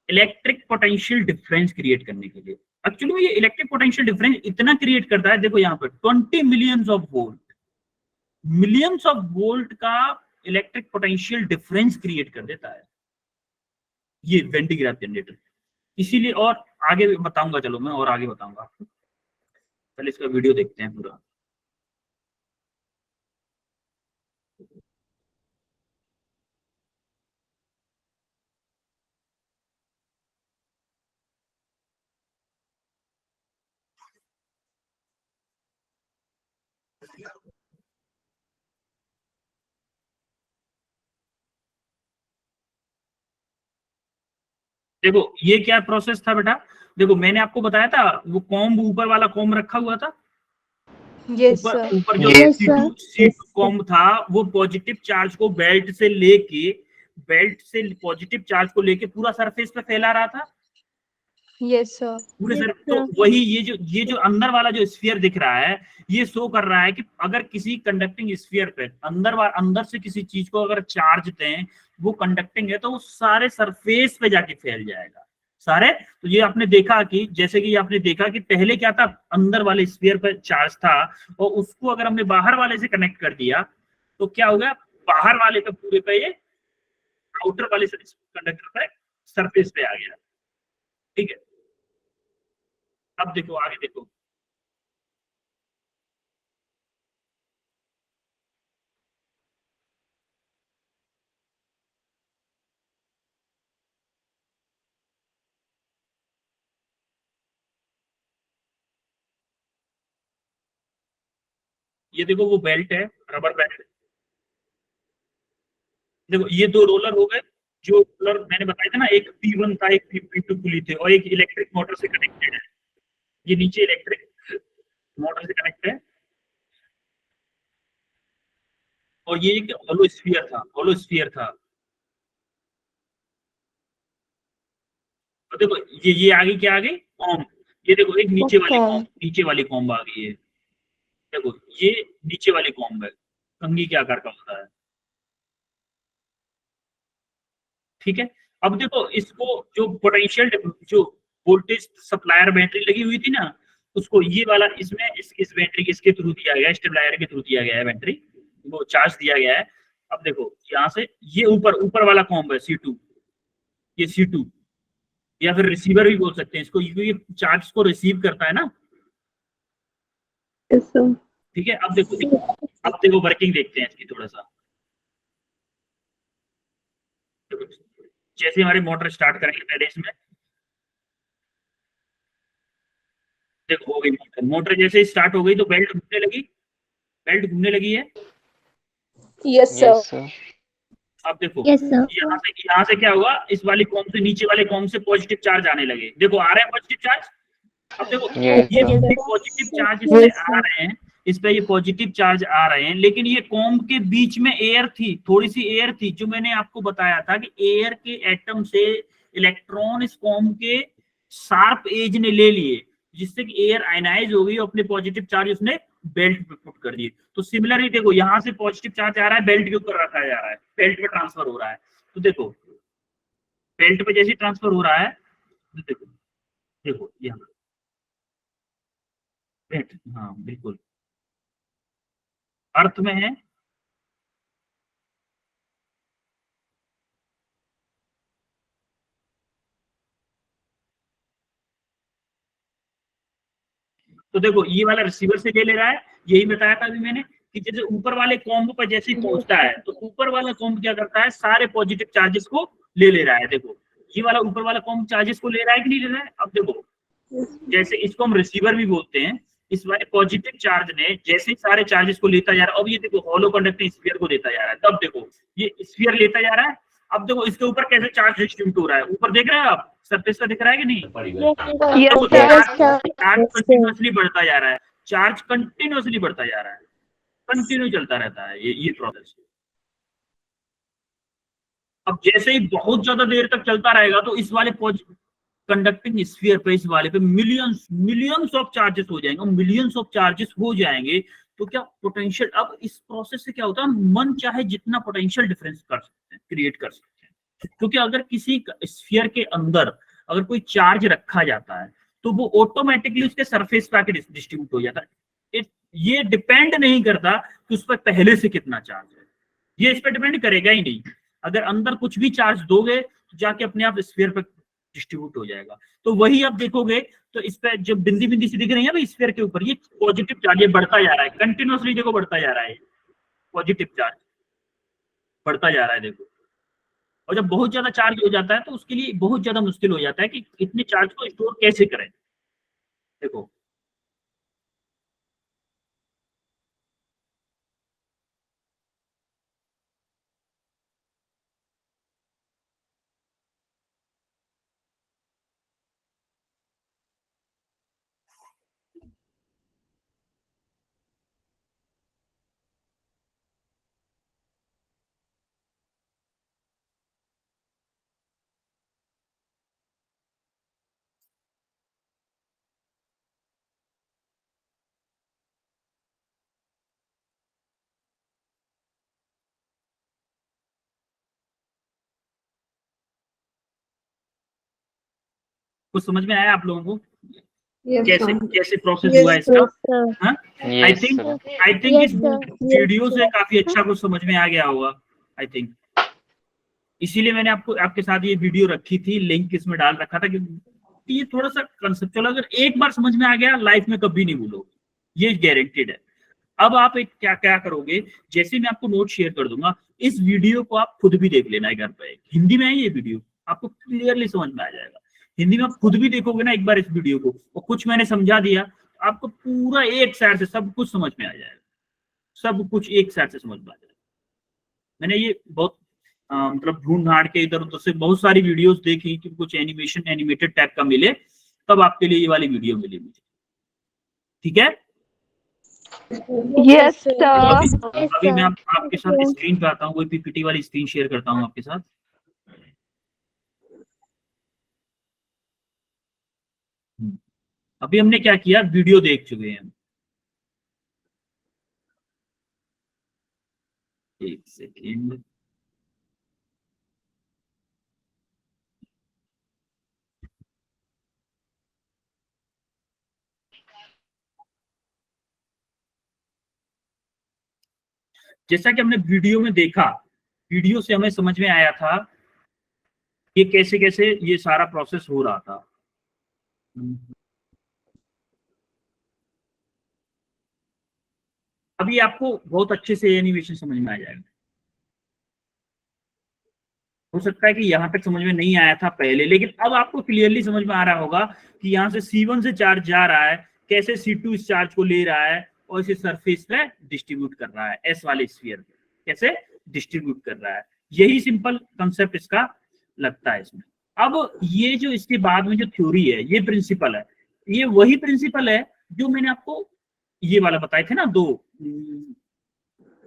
इलेक्ट्रिक पोटेंशियल डिफरेंस क्रिएट करने के लिए। एक्चुअली में ये इलेक्ट्रिक पोटेंशियल डिफरेंस इतना क्रिएट करता है, देखो यहाँ पर 20 millions of volt, millions of volt का इलेक्ट्रिक पोटेंशियल डिफरेंस क्रिएट कर देता है ये वेंटिग्राफ जनरेटर। इसीलिए, और आगे बताऊंगा, चलो मैं और आगे बताऊंगा आपको, पहले इसका वीडियो देखते हैं पूरा। देखो ये क्या प्रोसेस था बेटा, देखो मैंने आपको बताया था वो कॉम्ब, ऊपर वाला कॉम्ब रखा हुआ था, Yes, ऊपर sir. ऊपर जो Yes. C2 कॉम्ब था, वो पॉजिटिव चार्ज को बेल्ट से पॉजिटिव चार्ज को लेके पूरा सरफेस पे फैला रहा था, Yes, sir. पूरे Yes, सर। तो sir. वही ये जो अंदर वाला जो स्फीयर दिख रहा है, ये शो कर रहा है कि अगर किसी कंडक्टिंग स्फीयर पे अंदर से किसी चीज को अगर चार्ज दें, वो कंडक्टिंग है तो वो सारे सरफेस पे जाके फैल जाएगा सारे। तो ये आपने देखा कि जैसे कि आपने देखा कि पहले क्या था, अंदर वाले स्फीयर पे चार्ज था, और उसको अगर हमने बाहर वाले से कनेक्ट कर दिया तो क्या होगा, बाहर वाले पे पूरे पे ये आउटर वाले कंडक्टर पे सरफेस पे आ गया, ठीक है? अब देखो आगे देखो, ये देखो वो बेल्ट है, रबर बेल्ट। देखो ये दो रोलर हो गए, जो रोलर मैंने बताया था ना, एक P1 था, एक P2 पुली थे, और एक इलेक्ट्रिक मोटर से कनेक्टेड है। ये नीचे इलेक्ट्रिक मोटर से कनेक्ट है, और ये एक होलो स्फीयर था, होलो स्फीयर था। और देखो ये आगे क्या आ गई, कॉम्ब। ये देखो एक नीचे वाली Okay. कॉम्ब, नीचे वाली कॉम्ब आ गई है। देखो ये नीचे वाली कॉम्ब है, कंघी के आकार का होता है। ठीक है, अब देखो इसको जो पोटेंशियल, जो वोल्टेज सप्लायर बैटरी लगी हुई थी ना, उसको ये वाला इसमें इस बैटरी इसके थ्रू दिया गया है, स्टेबलाइजर के थ्रू दिया गया है, बैटरी वो चार्ज दिया गया है। अब देखो यहाँ से ये ऊपर वाला कॉम्ब है C2, ये C2, या फिर रिसीवर भी बोल सकते हैं इसको, क्योंकि ये चार्ज को रिसीव करता है ना। Yes, sir. ठीक है, अब देखो वर्किंग देखते हैं इसकी थोड़ा सा। देखो, जैसे हमारे मोटर स्टार्ट करेंगे पहले इसमें, देखो हो गई मोटर। मोटर जैसे ही स्टार्ट हो गई तो बेल्ट घूमने लगी, बेल्ट घूमने लगी है। Yes, sir. Yes, sir. अब देखो Yes, sir. यहाँ से क्या हुआ, इस वाली कॉम से नीचे वाले कॉम से पॉजिटिव चार्ज आने लगे। देखो आ रहे हैं पॉजिटिव चार्ज। अब देखो Yes, ये sir. पॉजिटिव चार्ज इसमें आ रहे हैं, इस पे ये पॉजिटिव चार्ज आ रहे हैं, लेकिन ये कॉम के बीच में एयर थी, थोड़ी सी एयर थी, जो मैंने आपको बताया था कि एयर के एटम से इलेक्ट्रॉन इस कॉम के शार्प एज ने ले लिए, जिससे कि एयर आयनाइज हो गई और अपने पॉजिटिव चार्ज उसने बेल्ट पे पुट कर दिए। तो सिमिलरली देखो यहाँ से पॉजिटिव चार्ज आ रहा है, बेल्ट के ऊपर रखा जा रहा है, बेल्ट पे ट्रांसफर हो रहा है। तो देखो बेल्ट पे जैसे ट्रांसफर हो रहा है, तो देखो देखो यहाँ बेल्ट, हाँ बिल्कुल अर्थ में है। तो देखो ये वाला रिसीवर से ले रहा है, यही बताया था अभी मैंने कि जैसे ऊपर वाले कॉम्ब पर जैसे ही पहुंचता है तो ऊपर वाला कॉम्ब क्या करता है, सारे पॉजिटिव चार्जेस को ले रहा है। देखो ये वाला ऊपर वाला कॉम्ब चार्जेस को ले रहा है कि नहीं ले रहा है। अब देखो जैसे इसको हम रिसीवर भी बोलते हैं, इस वाले पॉजिटिव चार्ज ने जैसे ही सारे चार्जेस को लेता जा रहा है, अब ये देखो हॉलो कंडक्टिंग स्फीयर को देता जा रहा है। तब देखो ये स्फीयर लेता जा रहा है। अब देखो इसके ऊपर कैसे चार्ज डिस्ट्रीब्यूट हो रहा है, ऊपर देख रहे हैं आप, सरफेस पर दिख रहा है कि नहीं। Yes, sir. चार्ज कंटिन्यूअसली बढ़ता जा रहा है, चार्ज कंटिन्यूअसली बढ़ता जा रहा है, कंटिन्यू चलता रहता है ये प्रोसेस। अब जैसे ही बहुत ज्यादा देर तक चलता रहेगा तो इस वाले कंडक्टिंग स्फीयर पे, इस वाले पे मिलियंस ऑफ चार्जेस हो जाएंगे, मिलियंस ऑफ चार्जेस हो जाएंगे। तो क्या पोटेंशियल, अब इस प्रोसेस से क्या होता है, मन चाहे जितना पोटेंशियल डिफरेंस कर सकते हैं, क्रिएट कर सकते हैं। क्योंकि अगर किसी स्फीयर के अंदर अगर कोई चार्ज रखा जाता है तो वो ऑटोमेटिकली उसके सरफेस पे आके डिस्ट्रीब्यूट हो जाता है। ये डिपेंड नहीं करता कि उस पर पहले से कितना चार्ज है, ये इस पर डिपेंड करेगा ही नहीं। अगर अंदर कुछ भी चार्ज दोगे तो जाके अपने आप स्फीयर पे डिस्ट्रीब्यूट हो जाएगा। तो वही आप देखोगे तो इस पे जब बिंदी बिंदी सी दिख रही है ना स्फीयर के ऊपर, ये पॉजिटिव चार्ज ये बढ़ता जा रहा है कंटिन्यूअसली, देखो बढ़ता जा रहा है, पॉजिटिव चार्ज बढ़ता जा रहा है देखो। और जब बहुत ज्यादा चार्ज हो जाता है तो उसके लिए बहुत ज्यादा मुश्किल हो जाता है कि इतने चार्ज को स्टोर कैसे करें। देखो कुछ समझ में आया आप लोगों को, Yes, कैसे sir. कैसे प्रोसेस Yes, हुआ इसका। sir. हाँ आई Yes, थिंक sir. Yes, इस sir. वीडियो से काफी अच्छा कुछ समझ में आ गया होगा आई थिंक। इसीलिए मैंने आपके साथ ये वीडियो रखी थी, लिंक इसमें डाल रखा था कि ये थोड़ा सा कंसेप्चुअल अगर एक बार समझ में आ गया लाइफ में कभी नहीं भूलोगे, ये गारंटेड है। अब आप एक क्या क्या करोगे, जैसे मैं आपको नोट शेयर कर दूंगा, इस वीडियो को आप खुद भी देख लेना है घर पे, हिंदी में है ये वीडियो, आपको क्लियरली समझ में आ जाएगा। हिंदी में आप खुद भी देखोगे ना एक बार इस वीडियो को, और कुछ मैंने समझा दिया, आपको पूरा एक साइड से सब कुछ समझ में आ जाएगा। सब कुछ एक साथ से समझ में आ जाएगा। मैंने ये बहुत मतलब ढूंढ ढांड के इधर उधर से बहुत सारी वीडियोस देखी कि कुछ एनिमेशन एनिमेटेड टाइप का मिले, तब आपके लिए ये वाली वीडियो मिली मुझे। ठीक है, Yes, तो sir. अभी मैं आपके साथ स्क्रीन पे आता हूँ, वही पीपीटी वाली स्क्रीन शेयर करता हूँ आपके साथ। अभी हमने क्या किया, वीडियो देख चुके हैं। एक सेकेंड, जैसा कि हमने वीडियो में देखा, वीडियो से हमें समझ में आया था ये कैसे कैसे ये सारा प्रोसेस हो रहा था। अभी आपको बहुत अच्छे से एनिमेशन समझ में आ जाएगा। हो सकता है कि यहाँ तक समझ में नहीं आया था पहले, लेकिन अब आपको क्लियरली समझ में आ रहा होगा कि यहाँ से C1 से चार्ज जा रहा है, कैसे C2 इस चार्ज को ले रहा है और इसे सरफेस पे डिस्ट्रीब्यूट कर रहा है, एस वाले स्फीयर पे कैसे डिस्ट्रीब्यूट कर रहा है। यही सिंपल कंसेप्ट इसका लगता है इसमें। अब ये जो इसके बाद में जो थ्योरी है, ये प्रिंसिपल है, ये वही प्रिंसिपल है जो मैंने आपको ये वाला बताए थे ना, दो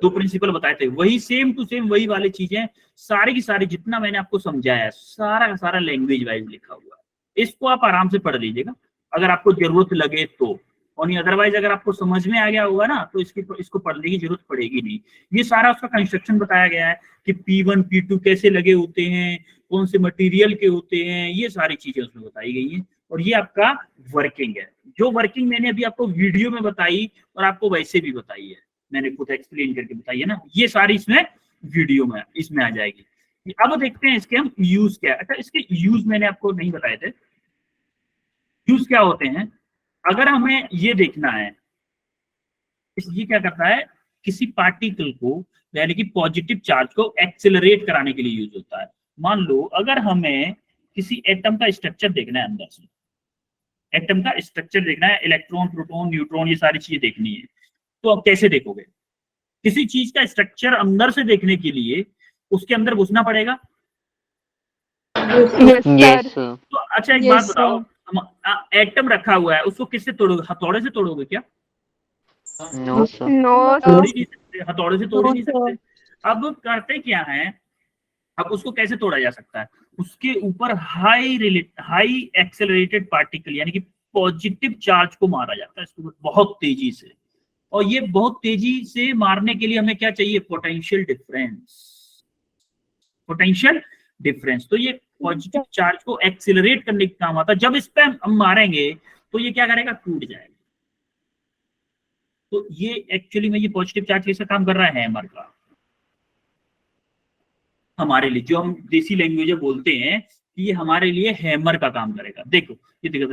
प्रिंसिपल बताए थे, वही सेम टू सेम वही वाली चीजें सारी की सारी जितना मैंने आपको समझाया सारा का सारा लैंग्वेज वाइज लिखा हुआ है। इसको आप आराम से पढ़ लीजिएगा अगर आपको जरूरत लगे तो, और नहीं अदरवाइज अगर आपको समझ में आ गया होगा ना तो इसको पढ़ने की जरूरत पड़ेगी नहीं। ये सारा उसका कंस्ट्रक्शन बताया गया है कि P1 P2 कैसे लगे होते हैं, कौन से मटेरियल के होते हैं, ये सारी चीजें उसमें बताई गई हैं। और ये आपका वर्किंग है, जो वर्किंग मैंने अभी आपको वीडियो में बताई और आपको वैसे भी बताई है, मैंने खुद एक्सप्लेन करके बताई है ना, ये सारी इसमें वीडियो में इसमें आ जाएगी। अब देखते हैं इसके हम यूज क्या है। अच्छा, इसके यूज मैंने आपको नहीं बताए थे, यूज क्या होते हैं। अगर हमें ये देखना है, ये क्या करता है, किसी पार्टिकल को यानी कि पॉजिटिव चार्ज को एक्सेलरेट कराने के लिए यूज होता है। मान लो अगर हमें किसी एटम का स्ट्रक्चर देखना है, अंदर से एटम का स्ट्रक्चर देखना है, इलेक्ट्रॉन प्रोटॉन न्यूट्रॉन ये सारी चीजें देखनी है, तो आप कैसे देखोगे। किसी चीज का स्ट्रक्चर अंदर से देखने के लिए उसके अंदर घुसना पड़ेगा। Yes, Yes, sir. sir. तो अच्छा एक Yes, बात बताओ, एटम रखा हुआ है, उसको किससे तोड़ोगे, हथौड़े से तोड़ोगे क्या? No, sir. No, तोड़ sir. ही नहीं सकते, हथौड़े से तोड़ ही No, नहीं sir. सकते। अब करते क्या है, अब उसको कैसे तोड़ा जा सकता है, उसके ऊपर हाई एक्सेलरेटेड पार्टिकल यानी कि पॉजिटिव चार्ज को मारा जाता है इसके ऊपर बहुत तेजी से। और ये बहुत तेजी से मारने के लिए हमें क्या चाहिए, पोटेंशियल डिफरेंस। पोटेंशियल डिफरेंस, तो ये पॉजिटिव चार्ज को एक्सेलरेट करने का काम आता है। जब इस पे हम मारेंगे तो ये क्या करेगा, टूट जाएगा। तो ये एक्चुअली में ये पॉजिटिव चार्ज कैसा काम कर रहा है, हैमर का। हमारे लिए जो हम देसी लैंग्वेज में बोलते हैं कि ये हमारे लिए हैमर का काम करेगा। देखो ये देखो,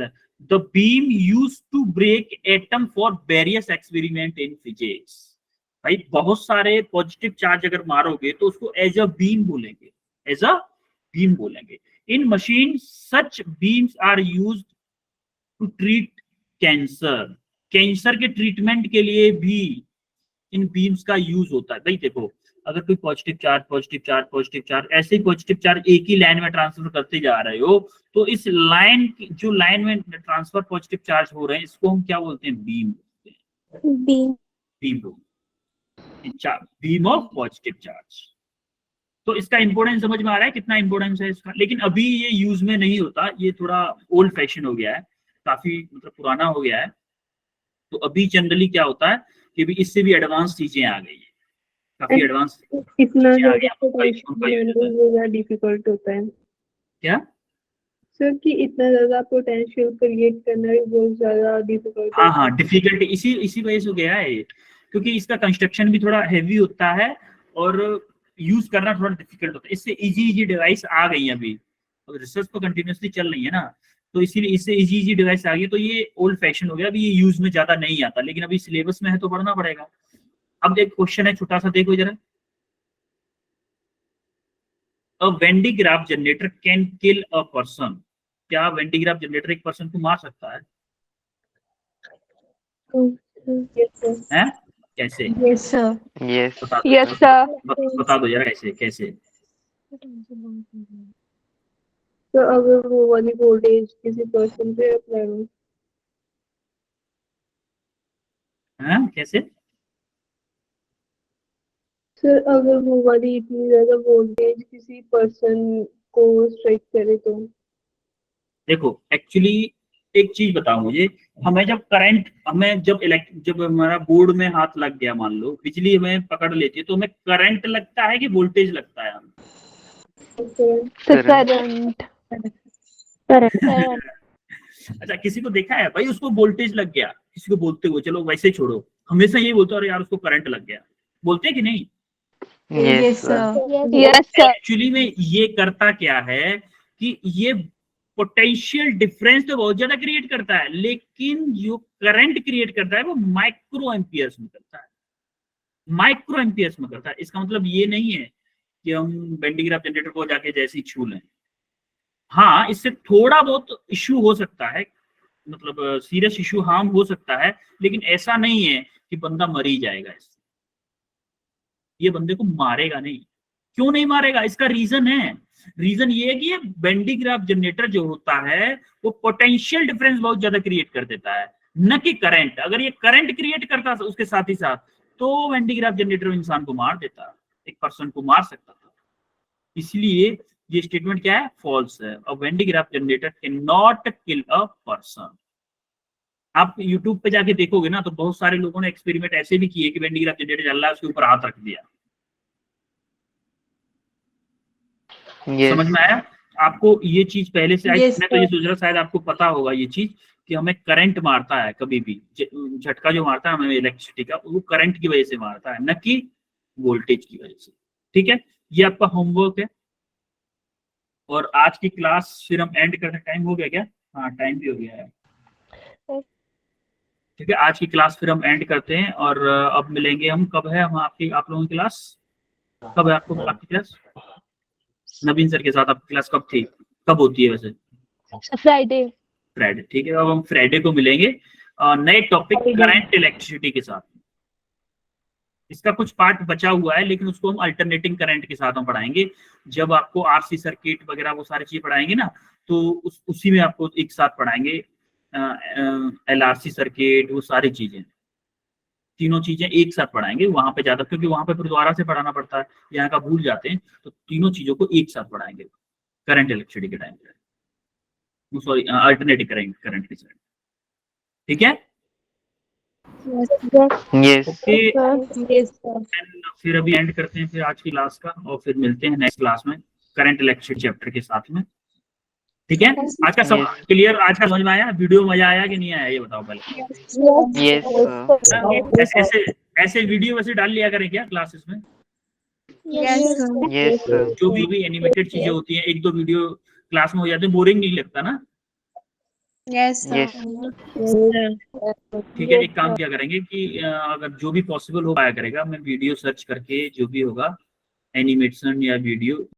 the beam used to break atom for various experiment in physics. भाई बहुत सारे पॉजिटिव चार्ज अगर मारोगे तो उसको एज अ बीम बोलेंगे, एज अ बीम बोलेंगे। In machine such beams are used to treat cancer. Cancer के ट्रीटमेंट के लिए भी इन बीम्स का यूज होता है। भाई देखो अगर कोई positive charge positive charge positive charge ऐसे ही पॉजिटिव चार्ज एक ही लाइन में ट्रांसफर करते जा रहे हो, तो इस लाइन जो लाइन में ट्रांसफर पॉजिटिव चार्ज हो रहे हैं इसको हम क्या बोलते हैं, बीम बोलते हैं। Beam. Beam of positive charge. तो इसका इंपोर्टेंस समझ में आ रहा है कितना इंपोर्टेंस है इसका। लेकिन अभी ये यूज में नहीं होता, ये थोड़ा ओल्ड फैशन हो गया है, काफी मतलब पुराना हो गया है। तो अभी जनरली क्या होता है कि अभी इससे भी एडवांस चीजें आ गई है, काफी एडवांस इतना चीजें आ गई ज्यादा हैं, उनका यूज होता है। पोटेंशियल ज्यादा डिफिकल्ट होता है क्या सर, कि इतना ज्यादा पोटेंशियल क्रिएट करना भी बहुत ज्यादा डिफिकल्ट हाँ होता हाँ, है। डिफिकल्टी इसी वजह से हो गया है, क्योंकि इसका कंस्ट्रक्शन भी थोड़ा हैवी होता है और यूज करना थोड़ा डिफिकल्ट होता है। इससे इजी डिवाइस आ गई है अभी, रिसर्च तो कंटिन्यूसली चल रही है ना, तो इसीलिए इससे इजी डिवाइस आ गई। तो ये ओल्ड फैशन हो गया, अभी ये यूज में ज्यादा नहीं आता, लेकिन अभी सिलेबस में है तो पढ़ना पड़ेगा। अब एक क्वेश्चन है छोटा सा, देखो जरा, a Van de Graaff generator can kill a person. क्या वेंडी ग्राफ जनरेटर एक पर्सन को मार सकता है? Yes, sir. हैं? कैसे? Yes, sir. Yes. बता दो Yes, sir. बता दो जरा कैसे कैसे? तो अगर वो वाली वोल्टेज किसी पर्सन पे अप्लाई हो, हाँ कैसे? सर अगर वो वाली इतनी ज्यादा वोल्टेज किसी पर्सन को स्ट्राइक करे तो? देखो एक्चुअली एक चीज बताओ मुझे, हमें जब हमारा बोर्ड में हाथ लग गया, मान लो बिजली हमें पकड़ लेती है, तो हमें करंट लगता है कि वोल्टेज लगता है हमें? Current. Current. अच्छा, किसी को देखा है भाई उसको वोल्टेज लग गया, किसी को बोलते हुए, चलो वैसे छोड़ो, हमेशा यही बोलते अरे यार उसको करंट लग गया, बोलते हैं कि नहीं? Yes, sir. Yes, sir. Actually में ये करता क्या है कि ये पोटेंशियल डिफरेंस तो बहुत ज्यादा क्रिएट करता है, लेकिन जो करंट क्रिएट करता है वो माइक्रो एम्पियर्स में करता है, माइक्रो एम्पियर्स में करता है। इसका मतलब ये नहीं है कि हम बेंडिंग ग्राफ जनरेटर को जाके जैसे ही छू लें। हाँ, इससे थोड़ा बहुत इश्यू हो सकता है, मतलब सीरियस इश्यू हार्म हो सकता है, लेकिन ऐसा नहीं है कि बंदा मर ही जाएगा इससे। ये बंदे को मारेगा नहीं। क्यों नहीं मारेगा? इसका रीजन है, रीजन ये है कि ये बेंडिंग ग्राफ जनरेटर जो होता है वो पोटेंशियल डिफरेंस बहुत ज्यादा क्रिएट कर देता है, न कि करंट। अगर ये करंट क्रिएट करता उसके साथ ही साथ, तो बेंडिंग ग्राफ जनरेटर इंसान को मार देता, एक पर्सन को मार सकता था। इसलिए ये स्टेटमेंट क्या है? फॉल्स है। अ बेंडिंग Graaff generator can not kill a person. आप YouTube पे जाके देखोगे ना, तो बहुत सारे लोगों ने एक्सपेरिमेंट ऐसे भी किए कि बेंडिंग ग्राफ जनरेटर चल रहा है, उसके ऊपर हाथ रख दिया। Yes. समझ में आया आपको? ये चीज पहले से Yes, मैं तो ये sir. सोच रहा शायद आपको पता होगा ये चीज, कि हमें करंट मारता है कभी भी, झटका जो मारता है हमें इलेक्ट्रिसिटी का, वो करंट की वजह से मारता है, न कि वोल्टेज की वजह से। ठीक है, ये आपका होमवर्क है। और आज की क्लास फिर हम एंड करने, टाइम हो गया क्या? हाँ टाइम भी हो गया है। ठीक है, आज की क्लास फिर हम एंड करते हैं, और अब मिलेंगे हम। कब है हम आप लोगों की क्लास? कब है आपकी क्लास? नवीन सर के साथ आपकी क्लास कब थी, कब होती है वैसे? Friday. फ्राइडे। ठीक है, अब हम फ्राइडे को मिलेंगे नए टॉपिक करंट इलेक्ट्रिसिटी के साथ। इसका कुछ पार्ट बचा हुआ है, लेकिन उसको हम अल्टरनेटिंग करंट के साथ हम पढ़ाएंगे। जब आपको आरसी सर्किट वगैरह वो सारी चीज पढ़ाएंगे ना, तो उसी में आपको एक साथ पढ़ाएंगे एलआरसी सर्किट, वो सारी चीजें, तीनों चीजें एक साथ पढ़ाएंगे वहां पे ज्यादा, क्योंकि वहां पे फिर दोबारा से पढ़ाना पड़ता है, यहाँ का भूल जाते हैं, तो तीनों चीजों को एक साथ पढ़ाएंगे करंट इलेक्ट्रिसिटी के टाइम पे, सॉरी अल्टरनेटिव करंट के साथ। ठीक है, Yes. ओके। Yes, sir. फिर अभी एंड करते हैं फिर आज की क्लास का, और फिर मिलते हैं नेक्स्ट क्लास में करंट इलेक्ट्रिसिटी चैप्टर के साथ में। ठीक है, आज का सब Yes. क्लियर? आज का समझ में आया? वीडियो मजा आया कि नहीं आया, ये बताओ पहले। Yes, sir. ऐसे ऐसे वीडियो वैसे डाल लिया करें क्या क्लासेस में? Yes, sir. Yes, sir. जो भी एनिमेटेड चीजें होती हैं, एक दो वीडियो क्लास में हो जाते हैं, बोरिंग नहीं लगता ना? Yes, sir. Yes. ठीक है, एक काम क्या करेंगे कि अगर जो भी पॉसिबल हो पाया करेगा, मैं वीडियो सर्च करके जो भी होगा एनिमेशन या वीडियो